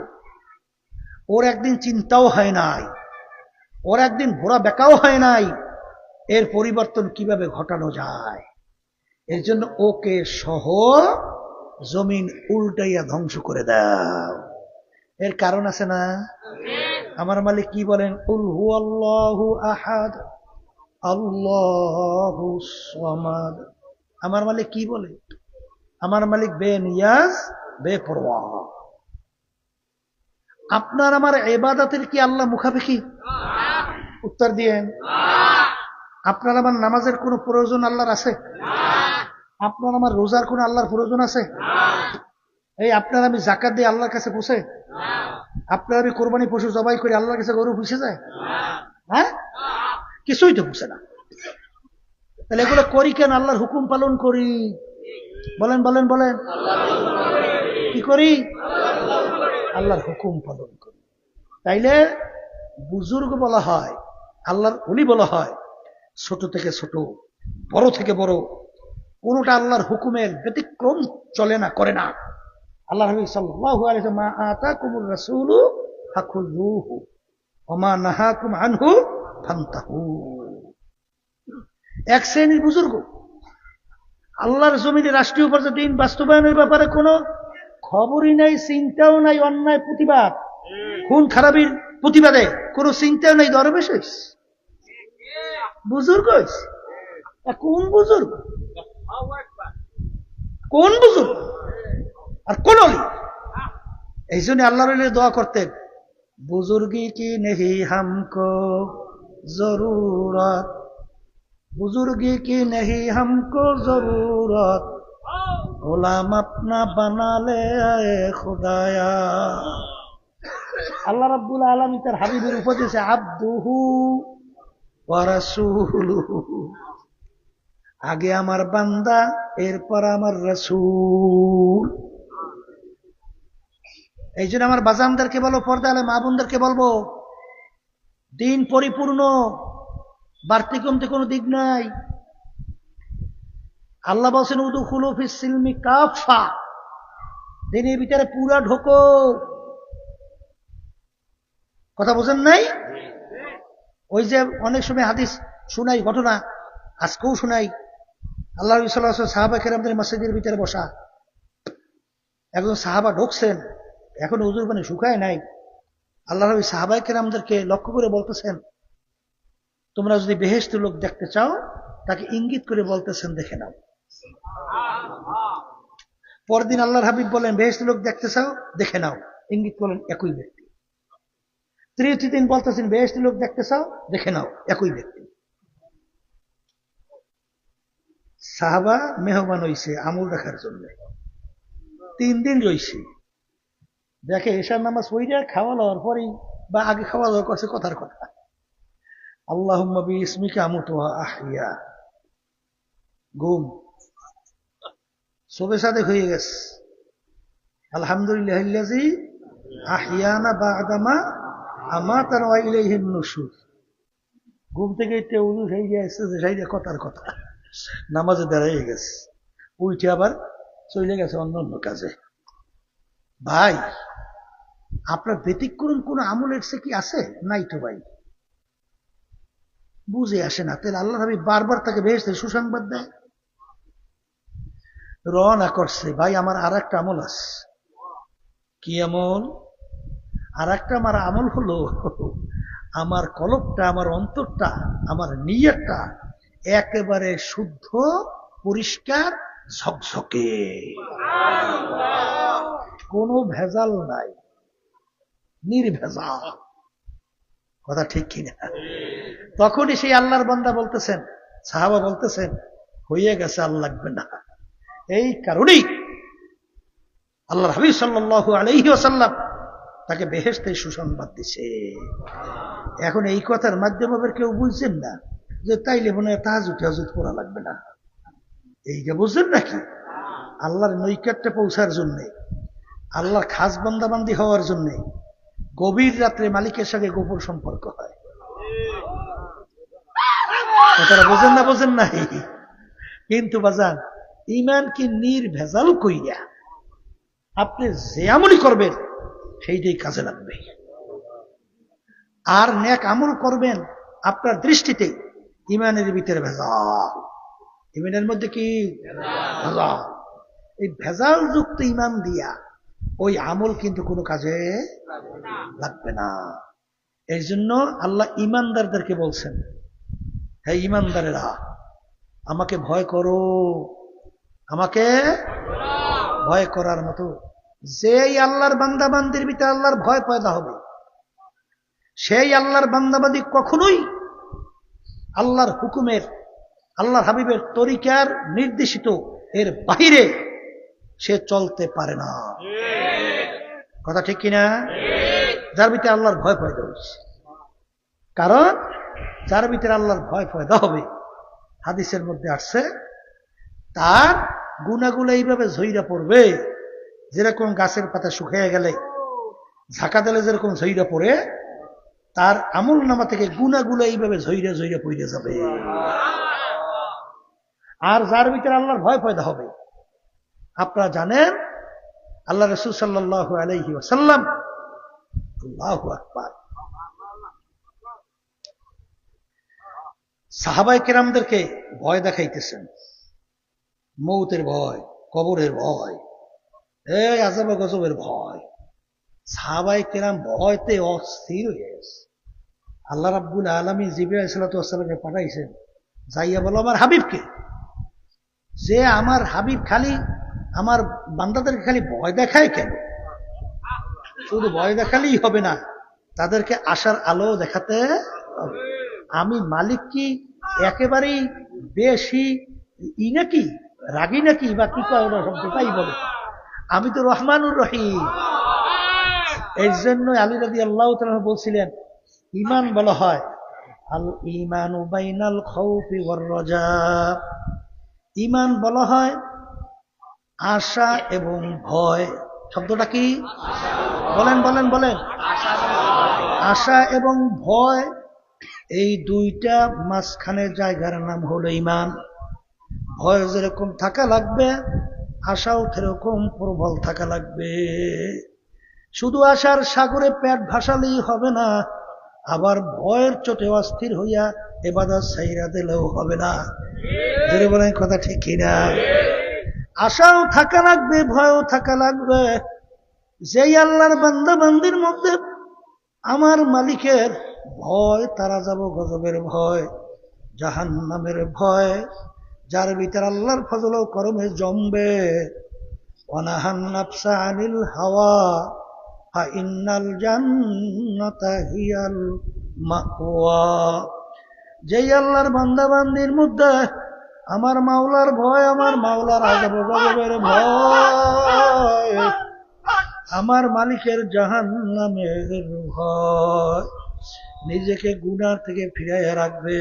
ওর একদিন চিন্তাও হয় নাই, ওর একদিন ঘোরা বেকাও হয় নাই, এর পরিবর্তন কিভাবে ঘটানো যায়। এর জন্য ওকে সহ জমিন উল্টাইয়া ধ্বংস করে দাও। এর কারণ আছে না? আমার মালিক কি বলেন? কুল হুয়াল্লাহু আহাদ আল্লাহুস সামাদ। আমার মালিক কি বলে? আমার মালিক বেনিয়াজ, বেপরোয়া। আপনার আমার ইবাদতের কি আল্লাহ মুখাপেক্ষী? উত্তর দিয়েন। আপনার আমার নামাজের কোনো প্রয়োজন আল্লাহর আছে? আপনার আমার রোজার কোনো আল্লাহর প্রয়োজন আছে? এই আপনার আমি জাকাত দিয়ে আল্লাহর কাছে পৌঁছে? আপনার আমি কোরবানি পশু জবাই করে আল্লাহর কাছে গরু পুষে যায়? হ্যাঁ, কিছুই তো পুষে না। তাহলে এগুলো করি কেন? আল্লাহর হুকুম পালন করি। বলেন বলেন বলেন, কি করি? আল্লাহর হুকুম পালন করি। তাইলে বুজুর্গ বলা হয়, আল্লাহর ওলি বলা হয়, ছোট থেকে ছোট, বড় থেকে বড়, কোনটা আল্লাহর হুকুমের ব্যতিক্রম চলে না, করে না। আল্লাহ নবী সাল্লাল্লাহু আলাইহি ওয়াসাল্লাম, মা আতাকুমুর রাসূলু ফাখুযুহু ওয়া মা নাহাকুম আনহু ফান্তাহু। এক শ্রেণীর বুজুর্গ আল্লাহর জমিনে রাষ্ট্রীয় পর্যায়ে দিন বাস্তবায়নের ব্যাপারে কোনো খবরই নাই, চিন্তাও নাই। অন্যায় প্রতিবাদ, খুন খারাপির প্রতিবাদে কোনো চিন্তাও নাই, দরবেশ হইছে, বুজুর্গ হইছে। কোন বুজুর্গ? কোন বুজুর্গ? আর কোন অলি? এই জন্য আল্লাহর দোয়া করতেন, বুজুর্গি কি নেহি হামকো জরুরত, বুজুর্গি কি নেহি হামকো জরুরত, গোলাম আপনা বানালে খুদায়া। আল্লাহ রাব্বুল আলামিন তার হাবিবের উপদেশে আব্দুহু ওয়া রাসূলুহু, আগে আমার বান্দা, এরপর আমার রাসূল। এই জন্য আমার বাজানদেরকে বলো, পর্দা আলে মা বোনদেরকে বলবো, দিন পরিপূর্ণ, বাড়তি কমতে কোনো দিক নাই। আল্লাহ বলছেন উদুখুলু ফিস সিলমি কাফা, দিনের ভিতরে পুরা ঢোকো। কথা বোঝেন নাই? ওই যে অনেক সময় হাদিস শুনাই, ঘটনা আজকেও শুনাই, আল্লাহ নবী সাল্লাল্লাহু আলাইহি ওয়াসাল্লাম সাহাবা কেরামদের মসজিদের ভিতরে বসা, একজন সাহাবা ঢুকছেন, এখন উজুর পানি শুকায় নাই। আল্লাহ নবী সাহাবা কেরামদেরকে লক্ষ্য করে বলতেছেন, তোমরা যদি বেহেশতের লোক দেখতে চাও, তাকে ইঙ্গিত করে বলতেছেন দেখে নাও। পরদিন আল্লাহর হাবিব বলেন, বেহেশতের লোক দেখতে চাও, দেখে নাও, ইঙ্গিত করলেন একই ব্যক্তি। তৃতীয় দিন বলতেছেন, বেহেশতের লোক দেখতে চাও, দেখে নাও, একই ব্যক্তি। সাহাবা মেহমান হইছে আমল দেখার জন্য, 3 দিন রইছে। দেখে এশার নামাজ পড়িয়া খাওয়া লওয়ার পরেই, বা আগে খাওয়া দাওয়া করছে, কথার কথা, আল্লাহুম্মা বিইসমিকা আমুতু ওয়া আহইয়া, ঘুম সবে সাদেক হয়ে গেছে। আলহামদুলিল্লাহিল্লাযী আহইয়ানা বা'দামা আমাতানা ওয়া ইলাইহিন নুশুর। ঘুম থেকে উঠে উযু হয়ে গেছে, যে কথার কথা, নামাজে দাঁড়িয়ে গেছে, উঠে আবার চলে গেছে অন্য অন্য কাজে। ভাই, আপনার ব্যতিক্রম কোন আমলের সে কি আছে? নাই তো ভাই, বুঝে আসে না। তাহলে আল্লাহ নবী বারবার তাকে বেহেশতের সুসংবাদ দেয়। রওনা করছে, ভাই আমার আর একটা আমল আছে। কি আমল? আর একটা আমার আমল হলো, আমার কলবটা, আমার অন্তরটা, আমার নিয়তটা একেবারে শুদ্ধ, পরিষ্কার, ঝকঝকে, কোনো ভেজাল নাই, নির্ভেজাল। কথা ঠিক কিনা? তখনই সেই আল্লাহর বান্দা বলতেছেন, সাহাবা বলতেছেন, হয়ে গেছে, আর লাগবে না। এই কারণেই আল্লাহর হাবিব সাল্লাল্লাহু আলাইহি ওয়াসাল্লাম তাকে বেহেশতে সুসংবাদ দিছে। এখন এই কথার মাধ্যমে আবার কেউ বুঝছেন না যে তাইলে মনে হয় তাহাজ্জুদ টাহাজ্জুদ পড়া লাগবে না, এইটা বুঝছেন নাকি? আল্লাহর নৈকট্যে পৌঁছার জন্য, আল্লাহর খাস বান্দাবান্দি হওয়ার জন্য গভীর রাত্রে মালিকের সঙ্গে গোপন সম্পর্ক হয়। কথাটা বোঝেন না? বোঝেন নাই? কিন্তু বাজান, ঈমান কি নির্ভেজাল কইরা আপনি যে আমলই করবেন সেইটাই কাজে লাগবে। আর নেক আমল করবেন, আপনার দৃষ্টিতে ঈমানের ভিতরে ভেজাল, ঈমানের মধ্যে কি ভেজাল। এই ভেজাল যুক্ত ঈমান দিয়া ওই আমল কিন্তু কোনো কাজে লাগবে না। এই জন্য আল্লাহ ঈমানদারদেরকে বলছেন, হে ঈমানদারেরা, আমাকে ভয় করো, আমাকে ভয় করার মতো। যেই আল্লাহর বান্দা বান্দির ভিতরে আল্লাহর ভয় পয়দা হবে, সেই আল্লাহর বান্দাবাদী কখনোই আল্লাহর হুকুমের, আল্লাহর হাবিবের তরিকার নির্দেশিত এর বাহিরে সে চলতে পারে না। কথা ঠিক কিনা? যার ভিতরে আল্লাহর ভয় পয়দা হচ্ছে। কারণ যার ভিতরে আল্লাহর ভয় পয়দা হবে, হাদিসের মধ্যে আসছে, তার গুনাহগুলো এইভাবে ঝইরা পড়বে, যেরকম গাছের পাতা শুকিয়ে গেলে ঝাঁকা দিলে যেরকম ঝইরা পড়ে, তার আমল নামা থেকে গুনাহগুলো এইভাবে ঝইরা ঝইরা পড়ে যাবে। আর যার ভিতরে আল্লাহর ভয় পয়দা হবে, আপনারা জানেন আল্লাহ রাসূল সাল্লাল্লাহু আলাইহি ওয়াসাল্লাম, আল্লাহু আকবার, সাহাবায়ে কেরামদেরকে ভয় দেখাইতেছেন, মৌতের ভয়, কবরের ভয়, এই আযাব গজবের ভয়। সাহাবায়ে কেরাম ভয়তে অস্থির হয়ে গেছে। আল্লাহ রাব্বুল আলামিন জিবরাইল আলাইহিস সালাতু ওয়াস সালামকে পাঠাইছেন, যাইয়া বলো আমার হাবিবকে, যে আমার হাবিব খালি আমার বান্দাদেরকে খালি ভয় দেখায় কেন? শুধু ভয় দেখালেই হবে না, তাদেরকে আশার আলো দেখাতে হবে। আমি মালিক কি একেবারেই বেশি নাকি রাগী নাকি, বা কি কয় ওরা শব্দটাই বলে, আমি তো রহমানুর রহিম। এই জন্য আলী রাদিয়াল্লাহু তাআলা বলছিলেন, ঈমান বলা হয় আল ঈমানু বাইনাল খাউফি ওয়ার রাজা। ঈমান বলা হয় আশা এবং ভয়। শব্দটা কি? বলেন বলেন বলেন। আশা এবং ভয়, এই দুইটা মাঝখানে জায়গার নাম হলো ঈমান। ভয় যেরকম থাকা লাগবে, আশাও সেরকম প্রবল থাকা লাগবে। শুধু আশার সাগরে পেট ভাসালেই হবে না, আবার ভয়ের চোটে অস্থির হইয়া ইবাদত ছাইরা দিলেও হবে না। জোরে বলেন, কথা ঠিক কিনা? আশাও থাকা লাগবে, ভয়ও থাকা লাগবে। যেই আল্লাহর বান্দা বান্দির মধ্যে আমার মালিকের ভয়, তারা যাব গজবের ভয়, জাহান্নামের ভয়, যার ভিতর আল্লাহর ফজল ও করমে জমবে, ওয়ানাহান নাফসা আনিল হাওয়া ফা ইন্নাল জান্নাতা হিয়াল মাওয়া। যেই আল্লাহর বান্দা বান্দির মধ্যে আমার মাওলার ভয়, আমার মাওলার আযাব গজবের ভয়, আমার মালিকের জাহান্নামের ভয়, নিজেকে গুনাহ থেকে ফিরাইয়া রাখবে।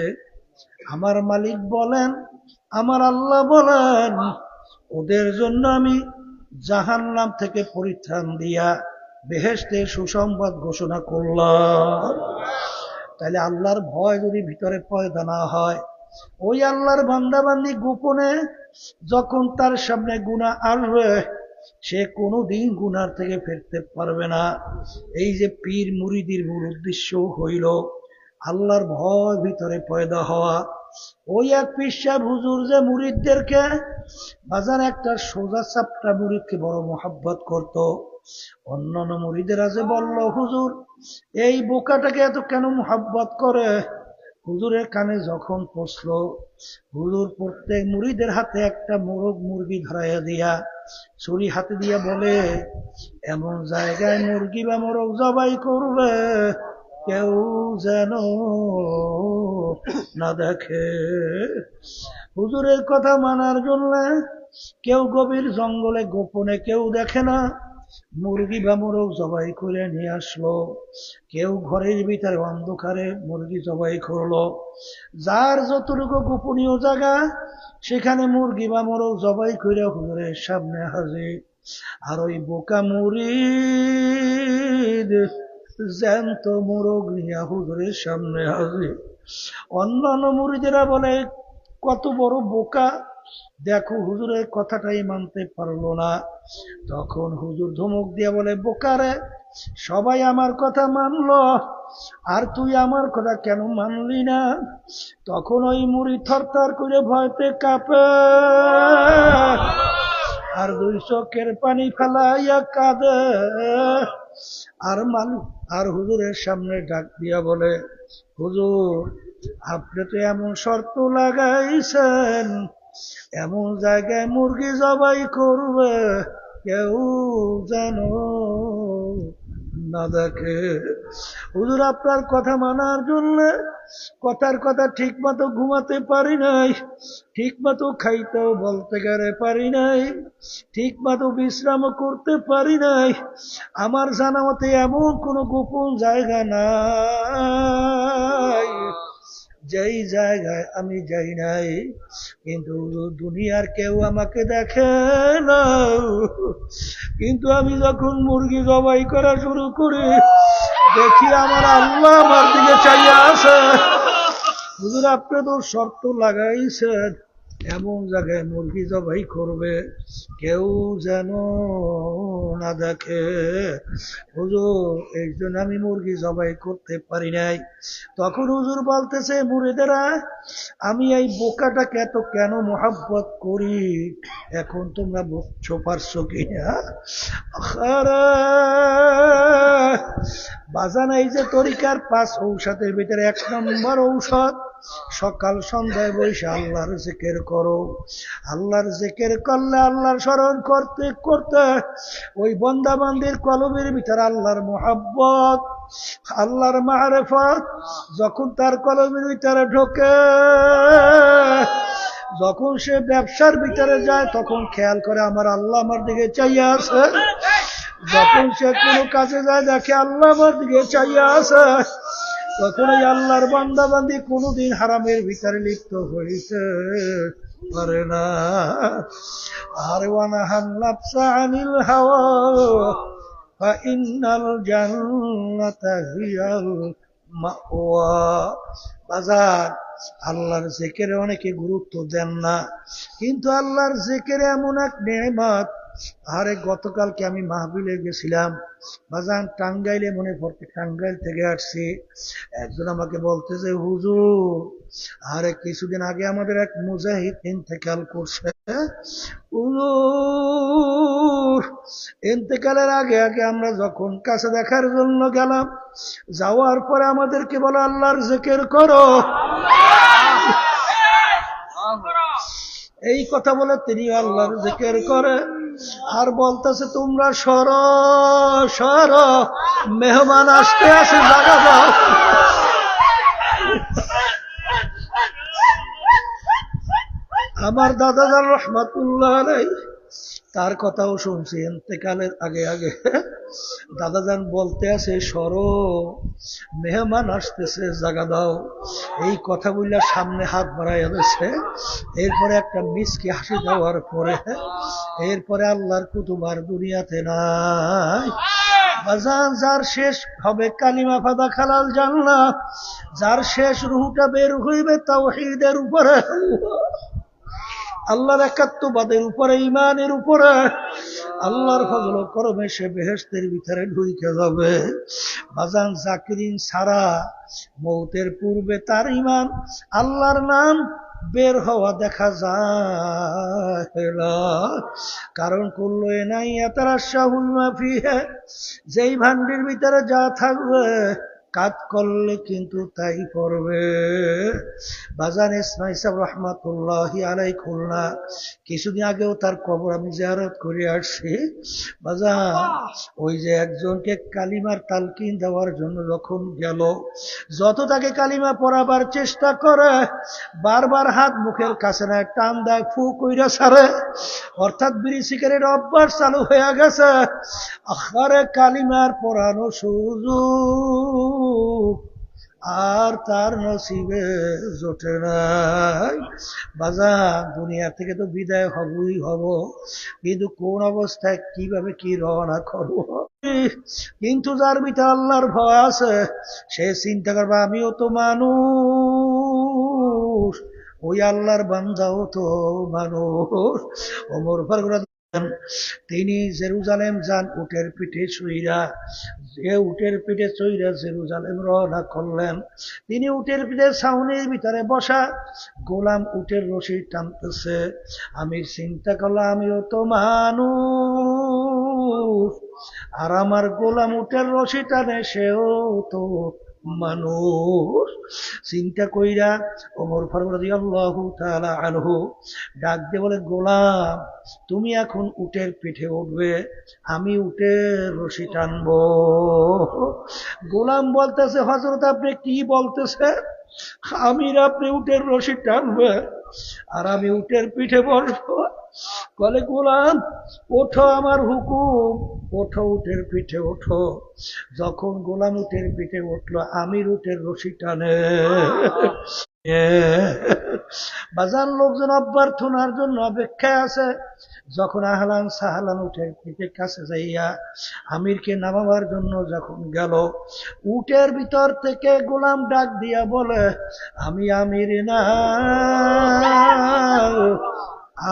আমার মালিক বলেন, আমার আল্লাহ বলেন, ওদের জন্য আমি জাহান্নাম থেকে পরিত্রাণ দিয়া বেহেশতের সুসংবাদ ঘোষণা করলাম। তাহলে আল্লাহর ভয় যদি ভিতরে পয়দা না হয়, ওই আল্লাহর বান্দাবান্দি গোপনে যখন তার সামনে গুনাহ আসবে, সে কোনোদিন গুনার থেকে ফিরতে পারবে না। এই যে পীর মুরিদির মূল উদ্দেশ্য হইল আল্লাহর ভয় ভিতরে পয়দা হওয়া। ওই এক পীর সাহেব হুজুর যে মুরিদদেরকে, বাজার একটা সোজা চাপটা মুরিদকে বড় মোহাব্বত করত। অন্যান্য মুরিদেরা যে বলল, হুজুর এই বোকাটাকে এত কেন মোহাব্বত করে? হুজুরের কানে যখন পৌঁছল, হুজুর প্রত্যেক মুরিদের হাতে একটা মোরগ মুরগি ধরাইয়া দিয়া, ছুরি হাতে দিয়া বলে, এমন জায়গায় মুরগি বা মোরগ জবাই করবে কেউ যেন না দেখে। হুজুরের কথা মানার জন্য কেউ গভীর জঙ্গলে গোপনে, কেউ দেখে না, মুরগি বা মোরগ জবাই করে নিয়ে আসলো। কেউ ঘরের ভিতরে অন্ধকারে মুরগি জবাই করলো। যার যতটুকু গোপনীয় জায়গা, সেখানে মুরগি বা মোরগ জবাই করে হুজুরের সামনে হাজির। আর ওই বোকা মুরিদ জ্যান্ত মোরগ নিয়ে হুজুরের সামনে হাজির। অন্যান্য মুরিদেরা বলে, কত বড় বোকা, দেখো হুজুরের কথাটাই মানতে পারলো না। তখন হুজুর ধমক দিয়ে বলে, বোকারে, সবাই আমার কথা মানলো, আর তুই আমার কথা কেন মানলি না? তখন ওই মুড়ি থরথর করে ভয়তে কাঁপে, আর দুই চোখের পানি ফেলাইয়া কাঁদে। আর হুজুরের সামনে ডাক দিয়া বলে, হুজুর আপনি তো এমন শর্ত লাগাইছেন, এমন জায়গায় মুরগি জবাই করবে কেউ যেন না দেখে। হুজুর আপনার কথা মানার জন্য কথার কথা ঠিক মতো ঘুমাতে পারি নাই, ঠিক মতো খাইতেও বলতে গেলে পারি নাই, ঠিক মতো বিশ্রাম করতে পারি নাই। আমার জানা মতে এমন কোনো গোপন জায়গা নাই যেই জায়গায় আমি যাই নাই, কিন্তু দুনিয়ার কেউ আমাকে দেখে না। কিন্তু আমি যখন মুরগি জবাই করা শুরু করি, দেখি আমার আল্লাহ আমার দিকে চাইয়া আছে। হুজুর আপনি তো শর্ত লাগাইছেন এমন জায়গায় মুরগি জবাই করবে কেউ যেন না দেখে। হুজুর এই জন্য আমি মুরগি জবাই করতে পারি নাই। তখন হুজুর বলতেছে, মুরিদেরা আমি এই বোকাটাকে এত কেন মোহাব্বত করি এখন তোমরা বুঝছো পারছো কিনা? বাজান এই যে তরিকার 5 ঔষধের ভিতরে 1 নম্বর ঔষধ, সকাল সন্ধ্যায় বসে আল্লাহর জিকির করো। আল্লাহর জিকির করলে, আল্লাহর স্মরণ করতে করতে ওই বান্দা বান্দির কলবের ভিতরে আল্লাহর মোহাব্বত, আল্লাহর মারিফত যখন তার কলবের ভিতরে ঢোকে, যখন সে ব্যবসার ভিতরে যায় তখন খেয়াল করে আমার আল্লাহ আমার দিকে চাইয়া আছে। যখন সে কোনো কাজে যায় দেখে আল্লাহ আমার দিকে চাইয়া আছে। তখন এই আল্লাহর বান্দা বান্দি কোনোদিন হারামের ভিতরে লিপ্ত হইতে পারে না। আর ওয়ানাহান নাফসা আনিল হাওয়া ফাইন্নাল জান্নাতা হিয়াল মাওয়া। বাজার আল্লাহর জিকিরে অনেকে গুরুত্ব দেন না, কিন্তু আল্লাহর জিকিরে এমন এক নেয়ামত। আরে গতকালকে আমি মাহফিলে গেছিলাম বাজান, টাঙ্গাইলে মনে পড়তে, টাঙ্গাইল থেকে আসছি। একজন আমাকে বলতেছে, হুজুর আরে কিছুদিন আগে আমাদের এক মুজাহিদ ইন্তেকাল করছে। হুজুর ইন্তেকালের আগে আগে আমরা যখন কাছে দেখার জন্য গেলাম, যাওয়ার পরে আমাদেরকে বলে আল্লাহর জিকির করো। এই কথা বলে তিনি আল্লাহর জিকির করে আর বলতেছে, তোমরা সর সর, মেহমান আসতে আসে, জায়গা দাও। আমার দাদাজান রহমাতুল্লাহ আলাইহি তার কথাও শুনছি ইন্তেকালের আগে আগে। দাদাজান বলতে আছে, সরো মেহমান আসতেছে, জায়গা দাও। এই কথা বললে সামনে হাত বাড়াইয়া দিয়েছে। এরপরে একটা মিসকি হাসি দেওয়ার পরে এরপরে আল্লাহর কুতুব আর দুনিয়াতে নাই। বাজান যার শেষ হবে কালিমা ফাদা খালাল জান্নাত, যার শেষ রুহটা বের হইবে তাওহীদের উপরে, আল্লাহর একাত্মবাদের উপরে, ইমানের উপরে, আল্লাহর ফজল ও করমে সে বেহেশতের ভিতরে ঢুকে যাবে। বাজান জাকিরিন ছাড়া মৌতের পূর্বে তার ইমান, আল্লাহর নাম বের হওয়া দেখা যায় না। কারণ কুল্লু ইনাইয়া তারাশাহুল মা ফিহা, যেই ভান্ডির ভিতরে যা থাকবে কাজ করলে কিন্তু তাই পড়বে। বাজান ইসমাইল সাহেব রহমাতুল্লাহি আলাইহি খুলনা, কিছুদিন আগেও তার কবর আমি জিয়ারত করে আসছি। বাজান ওই যে একজনকে কালিমার তালকিন দেওয়ার জন্য যখন গেল, যত তাকে কালিমা পড়াবার চেষ্টা করে বারবার হাত মুখের কাছে না টান দেয়, ফু কইরা ছাড়ে, অর্থাৎ বিড়ি সিগারেট অভ্যাস চালু হয়ে গেছে। আখারে কালিমার পড়ানো সুযোগ আর তার নসিবে জোটে নাই। বাজার দুনিয়া থেকে তো বিদায় হবই হব, কিন্তু কোন অবস্থায় কিভাবে কি রওনা করব। কিন্তু যার ভিতরে আল্লাহর ভয় আছে সে চিন্তা করবে আমিও তো মানুষ, ওই আল্লাহর বান্দাও তো মানুষ। ওমর ফারুক তিনি জেরুজালেম যান উটের পিঠে চইরা, যে উটের পিঠে চইরা জেরুজালেম রওনা করলেন। তিনি উটের পিঠে ছাউনির ভিতরে বসা, গোলাম উটের রশি টানতেছে। আমি চিন্তা করলাম আমিও তো মানুষ, আর আমার গোলাম উটের রশি টানে, সেও তো মানুষ। চিন্তা কইরা ওমর ফারুক রাদিয়াল্লাহু তাআলা আনহু ডাক দিয়ে বলে, গোলাম তুমি এখন উটের পিঠে উঠবে, আমি উটের রশি টানবো। গোলাম বলতেছে, হযরত আপনি কি বলতেছেন? আমির আপনি উটের রশি টানবে আর আমি উটের পিঠে বসবো? বলে, গোলাম ওঠো, আমার হুকুম, ওঠো, উটের পিঠে ওঠো। যখন গোলাম উটের পিঠে উঠলো, আমির উটের রশি টানে। বাজার লোকজন অভ্যর্থনার জন্য অপেক্ষায় আছে। যখন আহলান সাহলান উটের পিঠে কাছে যাইয়া আমিরকে নামাবার জন্য যখন গেল, উটের ভিতর থেকে গোলাম ডাক দিয়া বলে, আমি আমির না,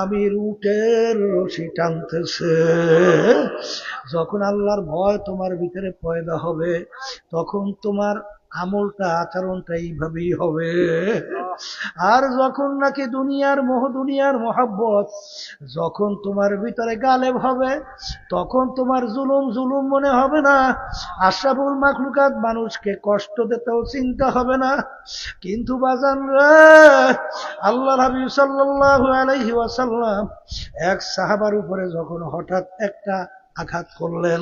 আমির উটের রশি টানতেছে। যখন আল্লাহর ভয় তোমার ভিতরে পয়দা হবে, তখন তোমার আমলটা আচরণটা এইভাবেই হবে। আর যখন নাকি দুনিয়ার মোহ, দুনিয়ার মহব্বত যখন তোমার ভিতরে গালেব হবে, তখন তোমার জুলুম জুলুম মনে হবে না। আশরাফুল মাখলুকাত মানুষকে কষ্ট দিতেও চিন্তা হবে না। কিন্তু বাজান রে, আল্লাহর হাবিব সাল্লাল্লাহু আলাইহি ওয়াসাল্লাম এক সাহাবার উপরে যখন হঠাৎ একটা আঘাত করলেন,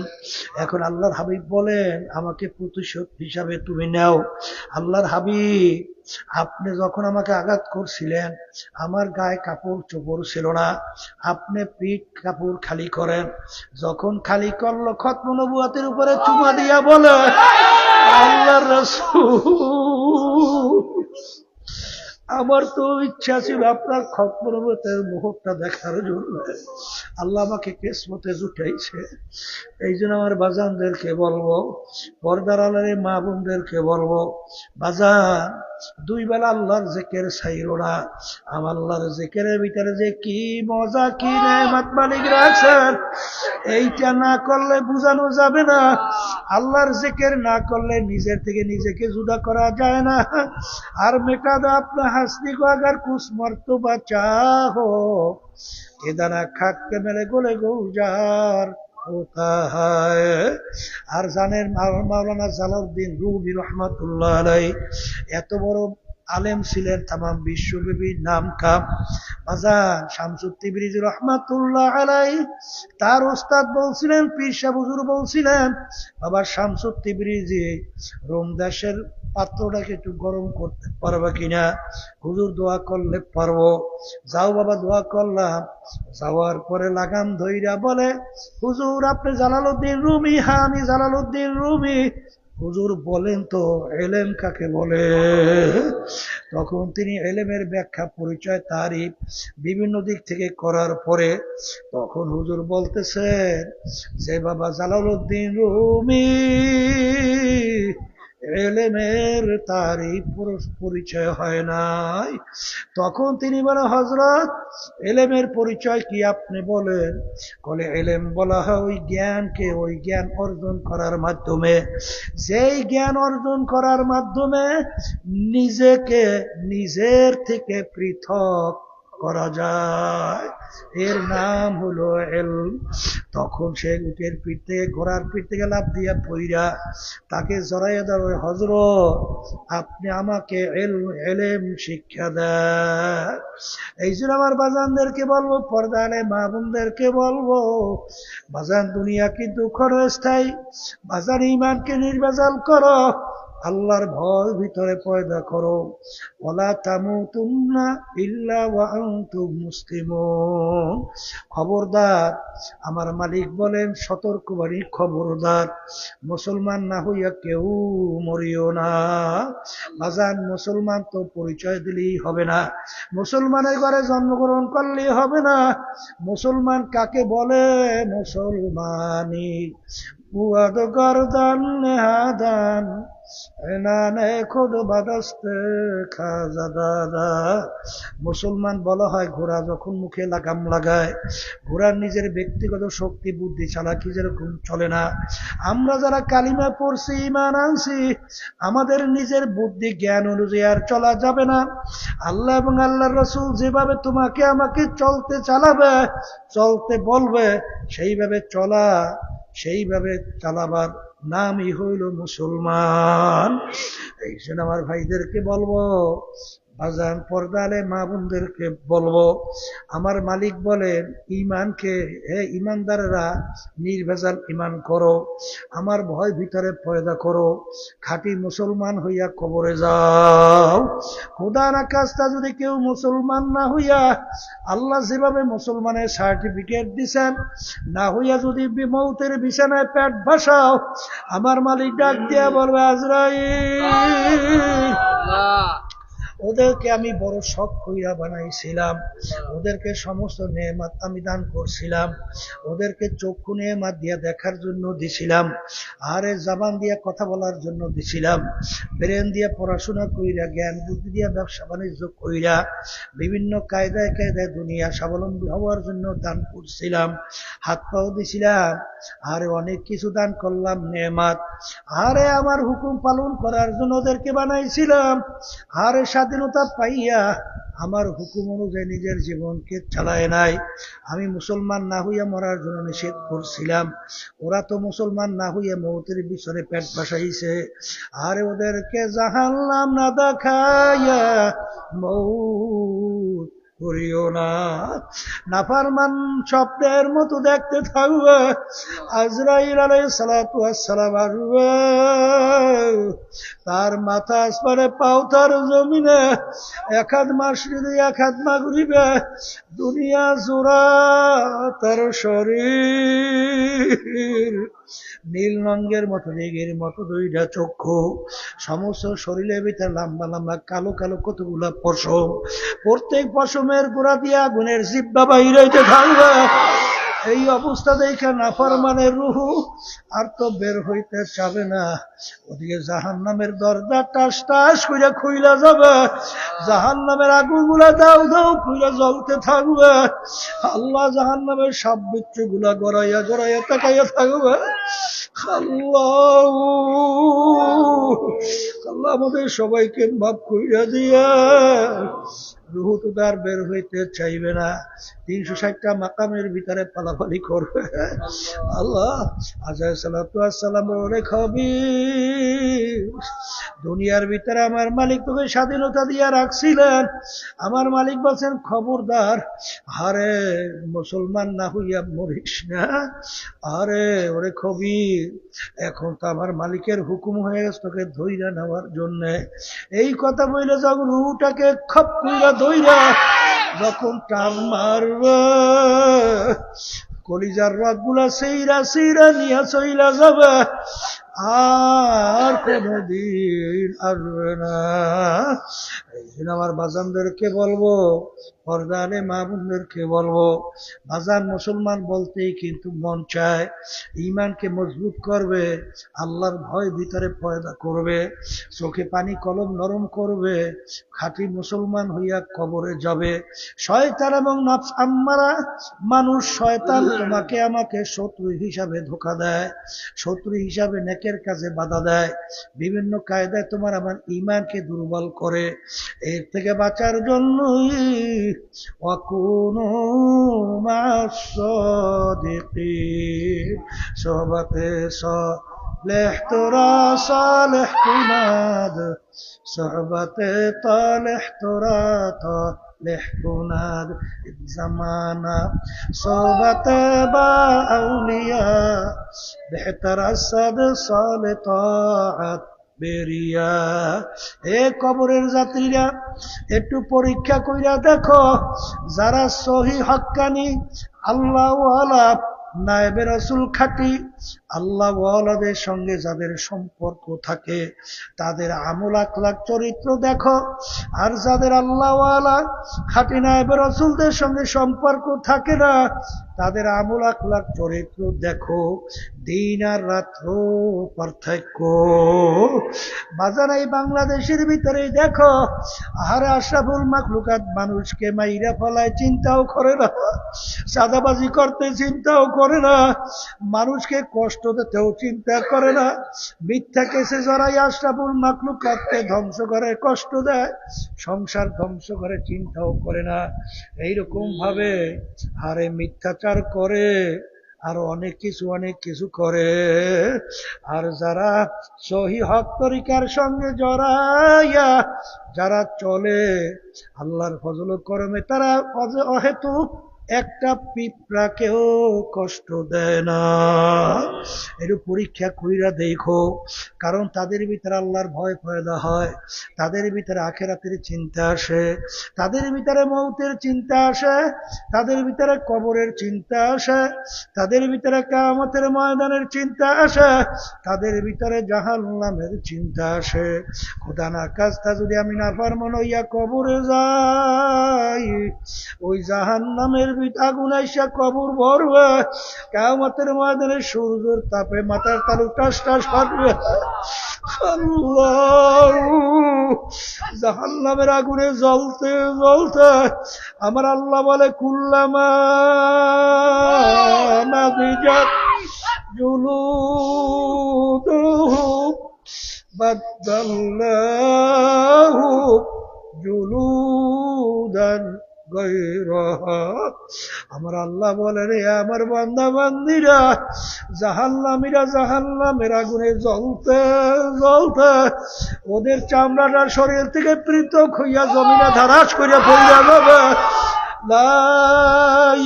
এখন আল্লাহর হাবিব বলেন, আমাকে প্রতিশোধ হিসাবে তুমি নাও। আল্লাহর হাবিব, আপনি যখন আমাকে আঘাত করছিলেন, আমার গায়ে কাপড় চোপড় ছিল না, আপনি পিঠ কাপড় খালি করেন। যখন খালি করলো, খতম নবুয়তের উপরে চুমা দিয়া বলে, আল্লাহর রাসূল, আমার তো ইচ্ছা ছিল আপনার খতম নবুয়তের মুহূর্তটা দেখার জন্য, আল্লাহ আমাকে কিসমতে জুটাইছে। এই জন্য আমার বাজানদেরকে বলবো, পর্দার আড়ালে মা বোনদেরকে বলবো, বাজান দুই বেলা আল্লাহর জিকির ছাইরো না। আমার আল্লাহর জিকিরের ভিতরে যে কি মজা, কি নেয়ামত মালিক রাখছেন, এইটা না করলে বুঝানো যাবে না। আল্লাহর জিকির না করলে নিজের থেকে নিজেকে জুদা করা যায় না। আর মেটা দো আপনা হাসনি কো আগার কুছ মর্তবা চাহো, এদানা খাককে মেলে গোলে গুলজার होता है। আর জানেন মাওলানা জালালউদ্দিন রুমি রহমাতুল্লাহ আলাইহি এত বড় আলেম ছিলেন, তামাম বিশ্বব্যাপী নাম কাম। বাজান শামসুত তিবরিজি রহমাতুল্লাহ আলাইহি তার ওস্তাদ বলছিলেন, পীর সাহেব হুজুর বলছিলেন, বাবা শামসুত তিবরিজি রোম দেশের পাত্রটাকে একটু গরম করতে পারবে কিনা? হুজুর দোয়া করলে পারবো। যাও বাবা, দোয়া করলাম। যাওয়ার পরে লাগাম ধইরা বলে, হুজুর আপনি জালালউদ্দিন রুমি? হ্যাঁ আমি জালালউদ্দিন রুমি। হুজুর বলেন তো এলেম কাকে বলে? তখন তিনি এলেমের ব্যাখ্যা, পরিচয়, তারিফ বিভিন্ন দিক থেকে করার পরে তখন হুজুর বলতেছেন যে, বাবা জালালউদ্দিন রুমি এলেমের তারিফ পরিচয় হয় নাই। তখন তিনি বলে, হযরত এলেমের পরিচয় কি আপনি বলেন? বলে, এলেম বলা হয় ওই জ্ঞানকে, ওই জ্ঞান অর্জন করার মাধ্যমে, যেই জ্ঞান অর্জন করার মাধ্যমে নিজেকে নিজের থেকে পৃথক করা যায়, এর নাম হলো ইলম। তখন সে উটের পিঠ থেকে, ঘোড়ার পিঠ থেকে লাফ দিয়া পইরা তাকে জড়াইয়া দেওয়া, হযরত আপনি আমাকে ইলম শিক্ষা দেন। এই জন্য আমার বাজানদেরকে বলবো, পর্দালে মা বোনদেরকে বলবো, বাজান দুনিয়া কিন্তু ক্ষণস্থায়ী। বাজান ঈমানকে নির্ভেজাল করো, আল্লাহর ভয় ভিতরে পয়দা করো। ওয়ালা তামুতুন্না ইল্লা ওয়া আনতুম মুসলিমুন। খবরদার, আমার মালিক বলেন সতর্কবাণী, খবরদার, মুসলমান না হইয়া কেউ মরিও না। বাজান মুসলমান তো পরিচয় দিলেই হবে না, মুসলমানের ঘরে জন্মগ্রহণ করলেই হবে না। মুসলমান কাকে বলে? মুসলমানি বুয়াদ গর্দান নেহাদান এনানে খুদ বাদস্তে খাজা দাদা। মুসলমান বলা হয় ঘোড়া যখন মুখে লাগাম লাগায়। ঘোড়ার নিজের ব্যক্তিগত শক্তি বুদ্ধি চালাকি যেরকম চলে না, আমরা যারা কালিমা পড়ছি, ঈমান আনছি, আমাদের নিজের বুদ্ধি জ্ঞান অনুযায়ী আর চলা যাবে না। আল্লাহ এবং আল্লাহর রাসূল যেভাবে তোমাকে আমাকে চলতে চালাবে, চলতে বলবে, সেইভাবে চলা, সেইভাবে চালাবার নামই হইল মুসলমান। এই জন্য আমার ভাইদেরকে বলবো, বাজান পর্দালে মা বোনদেরকে বলবো, আমার মালিক বলেন ইমানকে, হে ইমানদারেরা নির্ভেজাল ইমান করো, আমার ভয় ভিতরে পয়দা করো, খাঁটি মুসলমান হইয়া কবরে যাও। খোদা না কাজটা যদি কেউ মুসলমান না হইয়া, আল্লাহ যেভাবে মুসলমানের সার্টিফিকেট দিছেন, না হইয়া যদি মৌতের বিছানায় পেট ভাসাও, আমার মালিক ডাক দিয়া বলবে আজরাইল, ওদেরকে আমি বড় শখ কইরা বানাইছিলাম, ওদেরকে সমস্ত নেয়ামত আমি দান করছিলাম, ওদেরকে চক্ষু নেয়ামত দিয়া দেখার জন্য দিছিলাম, আরে জবান দিয়া কথা বলার জন্য দিছিলাম, ব্রেন দিয়া পড়াশোনা কইরা, জ্ঞান বুদ্ধি দিয়া ব্যবসা বাণিজ্য কইরা, বিভিন্ন কায়দায় কায়দায় দুনিয়া স্বাবলম্বী হওয়ার জন্য দান করছিলাম, হাত পাও দিছিলাম, আরে অনেক কিছু দান করলাম নেয়ামত, আরে আমার হুকুম পালন করার জন্য ওদেরকে বানাইছিলাম, আরে স্বাধীনতা পাইয়া আমার হুকুম অনুযায়ী নিজের জীবনকে চালায় নাই। আমি মুসলমান না হইয়া মরার জন্য নিষেধ করছিলাম, ওরা তো মুসলমান না হইয়া মৌতের বিছরে পেট ভাসাইছে, আরে ওদেরকে জাহান্নাম না দেখাইয়া মৌত করিও না। নাফরমান শব্দের মতো দেখতে থাকবে, আজরাইল আলাইহিস সালাতু ওয়াস সালাম আসবে, তার মাথা আসমানে পাও তার জমিনে, এক হাত মাসরিদে এক হাত মাগরিবে, দুনিয়া জোড়া তার শরীর, নীল রঙের মতো মেঘের মতো দুইটা চক্ষু, সমস্ত শরীরের ভিতরে লম্বা লম্বা কালো কালো কতগুলা পশম, প্রত্যেক পশমের গোড়া দিয়ে আগুনের জিহ্বা বাইর হইতে থাকবে। এই অবস্থা দেখে নাফরমানের রুহু আর তো বের হইতে চাবে না, ওদিকে জাহান্নামের দরজা টাস টাস কইরা খুইলা যাবে, জাহান্নামের আগুনগুলা দাউ দাউ কইরা জ্বলতে থাকবে, আল্লাহ জাহান্নামের সব বিচ্ছুগুলা গড়াইয়া গড়াইয়া তাকাইয়া থাকবে। আল্লাহ আল্লাহ আমাদের সবাইকে মাফ কইরা দিয়া, রুহু তো তার বের হইতে চাইবে না, 360টা মাকামের ভিতরে পালাপালি করবে। আল্লাহ আজাইহিস সালাতু ওয়াস সালাম বলে খবীর, দুনিয়ার ভিতরে আমার মালিক তোকে স্বাধীনতা দিয়া রাখছিলেন, আমার মালিক বলছেন খবরদার, আরে মুসলমান না হইয়া মরিস না, আরে ওরে খবীর, এখন তো আমার মালিকের হুকুম হয়ে গেছে তোকে ধইরা নেওয়ার জন্য। এই কথা বলে যখন রুটাকে খপ কইরা ধইরা যখন টান মারবে, কলিজার রগগুলা সেইরা সেইরা নিয়ে চইলা যাবে, আর কোনদিন আসবে না। এই জন্য আমার বাজানদেরকে বলবো, পর্দারে মা বোনদেরকে বলবো, বাজান মুসলমান বলতেই কিন্তু মন চায়, ঈমানকে মজবুত করবে, আল্লাহর ভয় ভিতরে পয়দা করবে, চোখে পানি কলম নরম করবে, খাঁটি মুসলমান হইয়া কবরে যাবে। শয়তান এবং নফস আম্মারা, মানুষ শয়তান তোমাকে আমাকে শত্রু হিসাবে ধোঁকা দেয়, শত্রু হিসাবে নেকের কাজে বাধা দেয়, বিভিন্ন কায়দায় তোমার আমার ঈমানকে দুর্বল করে। এর থেকে বাঁচার জন্যই ওয়াকুনু মা'আস সাদিকিন, সোহবতে সালেহ তোরা সালেহ কুনাদ, সোহবতে তালেহ তোরা তালেহ কুনাদ, জামানা সোহবতে বা আউলিয়া বেহতর আসদ সালে তাআত বেরিয়া। এ কবরের যাত্রীরা একটু পরীক্ষা কইরা দেখো, যারা সহি হক্কানি আল্লাহ ওয়ালা নায়েবে রাসূল খাঁটি আল্লাহ ওয়ালাদের সঙ্গে যাদের সম্পর্ক থাকে, তাদের আমল আখলাক চরিত্র দেখো, আর যাদের আল্লাহ ওয়ালা খাঁটি নায়েবে রাসূলদের সঙ্গে সম্পর্ক থাকে না, তাদের আমল আখলাক চরিত্র দেখো, দিন আর রাত্র পার্থক্য। বাজার এই বাংলাদেশের ভিতরেই দেখো, আহারে আশরাফুল মাখলুকাত মানুষকে মাইরা ফলায় চিন্তাও করে না, চাঁদাবাজি করতে চিন্তাও করে না, মানুষকে কষ্ট দিতেও চিন্তা করে না, মিথ্যা কেসে জড়াই আশরাফুল মাখলুকাতকে ধ্বংস করে, কষ্ট দেয়, সংসার ধ্বংস করে, চিন্তাও করে না। এইরকম ভাবে আরে মিথ্যাচার করে, আরো অনেক কিছু করে। আর যারা সহি হক তরিকার সঙ্গে জড়াইয়া যারা চলে আল্লাহর ফজল ও করমে তারা অহেতুক একটা পিঁপড়াকেও কষ্ট দেয় না। একটু পরীক্ষা কইরা দেখো, কারণ তাদের ভিতরে আল্লাহর ভয় পয়দা হয়, তাদের ভিতরে আখেরাতের চিন্তা আসে, তাদের ভিতরে মৌতের চিন্তা আসে, তাদের ভিতরে কবরের চিন্তা আসে, তাদের ভিতরে কিয়ামতের ময়দানের চিন্তা আসে, তাদের ভিতরে জাহান্নামের চিন্তা আসে। খোদা না কাজটা যদি আমি নাফরমান হইয়া কবরে যাই, ওই জাহান্নামের আগুন আইসা কবর ভরবে, কিয়ামতের ময়দানে সূর্যের তাপে মাথার তালু টাস টাস ফাটবে। আল্লাহ, জাহান্নামের আগুনে জ্বলতে জ্বলতে আমার আল্লাহ বলে কুল্লামা নাদিজাত জুলুদুহুম বাদদাল্লাহু জুলুদান গায়রাহা। আমার আল্লাহ বলে রে আমার বান্দা বান্দিরা, জাহান্নামীরা জাহান্নামের আগুনে জ্বলতে জ্বলতে ওদের চামড়াটা শরীর থেকে পৃথক হইয়া জমিনে ধারাস করিয়া পড়িয়া যাবে। লা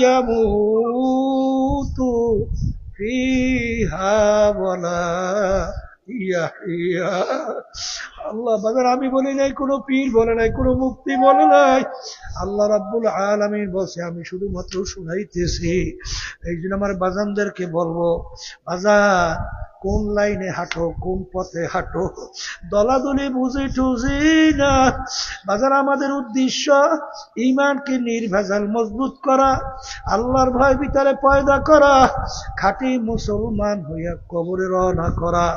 ইয়ামুতু ফিহা ওয়ালা ইয়াহইয়া। আল্লাহ বাজার আমি বলি নাই, কোন পীর বলে নাই, কোন মুফতি বলে নাই, আল্লাহ রাব্বুল আলামিন বলছে, আমি শুধুমাত্র শুনাইতেছি। এই জন্য আমার বাজানদেরকে বলবো, বাজান কোন লাইনে হাঁটো, কোন পথে হাঁটো, দলাদলি বুঝি টুঝি না। বাজার আমাদের উদ্দেশ্য ঈমানকে নির্ভেজাল মজবুত করা, আল্লাহর ভয় ভিতরে পয়দা করা, খাঁটি মুসলমান হইয়া কবরে রওনা করা।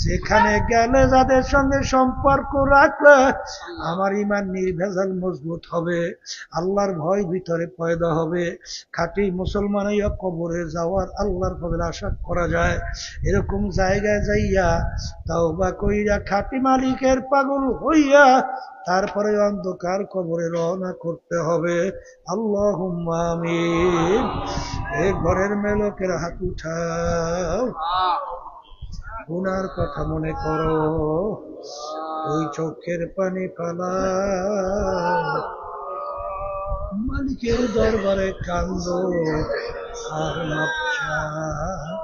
যেখানে গেলে যাদের সঙ্গে সম্পর্ক রাখলে আমার ঈমান নির্ভেজাল মজবুত হবে, আল্লাহর ভয় ভিতরে পয়দা হবে, খাঁটি মুসলমান হইয়া কবরে যাওয়ার আল্লাহর ফজল আশা করা যায়। এরকম জায়গায় যাইয়া তাওবা কইরা খাঁটি মালিকের পাগল হইয়া তারপরে অন্ধকার কবরে রওনা করতে হবে। আল্লাহুম্মা আমিন। এই ঘরের মেলোকের হাত উঠাও, গুনার কথা মনে করো, দুই চোখের পানি ফালাও, মালিকের দরবারে কান্দো আর মাপ চাও।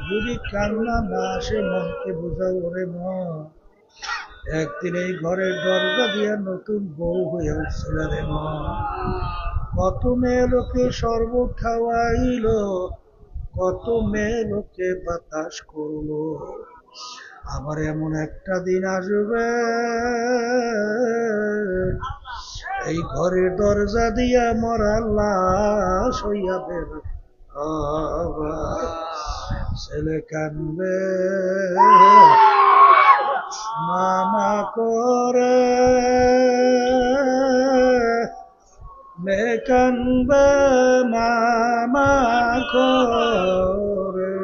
যদি কান্না না আসে মনকে বোঝাও, রে মন একদিন এই ঘরের দরজা দিয়া নতুন বউ হয়ে উঠছিল রে মন। কত মেয়ে লোকে শরবত খাওয়াইল, কত মেয়ে লোকে বাতাস করলো, আবার এমন একটা দিন আসবে এই ঘরের দরজা দিয়া মরা লাশ হইয়া বের হবে। ছেলে কানবে মামা করে, মেয়ে কানবে মামা করে,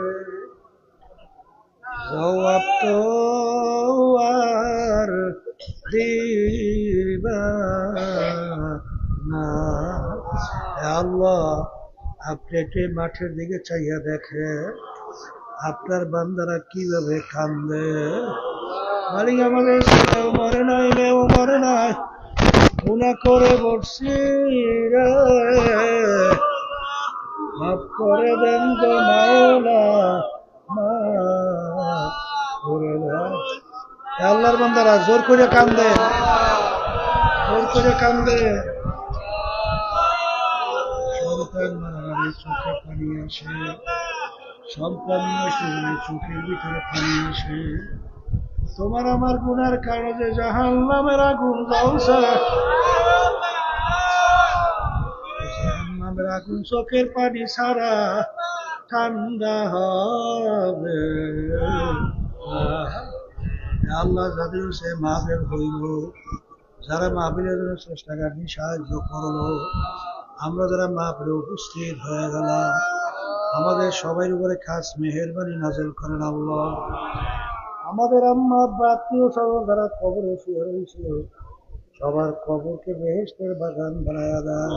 জবাব তো আর দিবা না। আল্লাহ, আপনি একটি মাঠের দিকে চাইয়া দেখে আপনার বান্দারা কিভাবে কান্দে। মালিক আমাদের ছেলেও মরে নাই, মেয়েও মরে নাই, গুনাহ করে বসছি রে, মাফ করে দেন গো মাওলা, মাফ করে দেন। আল্লাহর বান্দারা জোর করে কান্দে, জোর করে কান্দে। সন্তান মারামারি চোখে পানি আসে, সন্তান নষ্ট চোখের ভিতরে পানি আসে। তোমার আমার গুনার কারণে জাহান্নামের আগুন জ্বলছে, জাহান্নামের আগুন চোখের পানি ছাড়া ঠান্ডা হবে। আল্লাহ যাদের সে মাহফিল হইল, যারা মাহফিলের জন্য চেষ্টাকারী সাহায্য করলো, আমরা যারা মাহফিলে উপস্থিত হয়ে গেলাম, আমাদের সবাই উপরে খাস মেহেরবানি নাযিল করেন আল্লাহ। আমাদের আম্মা আব্বা আত্মীয় স্বজন যারা কবরে শুয়ে রয়েছে, সবার কবরকে বেহেশতের বাগান বানায়া দাও।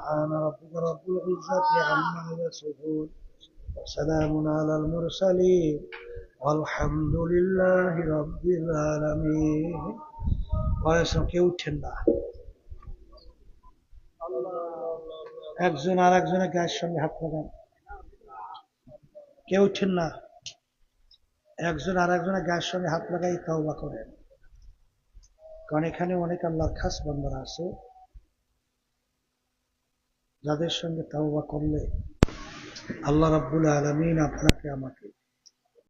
سبحان ربك رب العزة عما يصفون وسلام على المرسلين والحمد لله رب العالمين কেউ উঠছেন না একজন আর একজনের গায়ের সঙ্গে হাত লাগান কেউ উঠছেন না একজন আর একজনের গায়ের সঙ্গে হাত লাগাই তাওবা করেন কারণ এখানে অনেক আল্লাহর খাস বান্দারা আছে যাদের সঙ্গে তাওবা করলে আল্লাহ রাব্বুল আলামিন আপনাকে আমাকে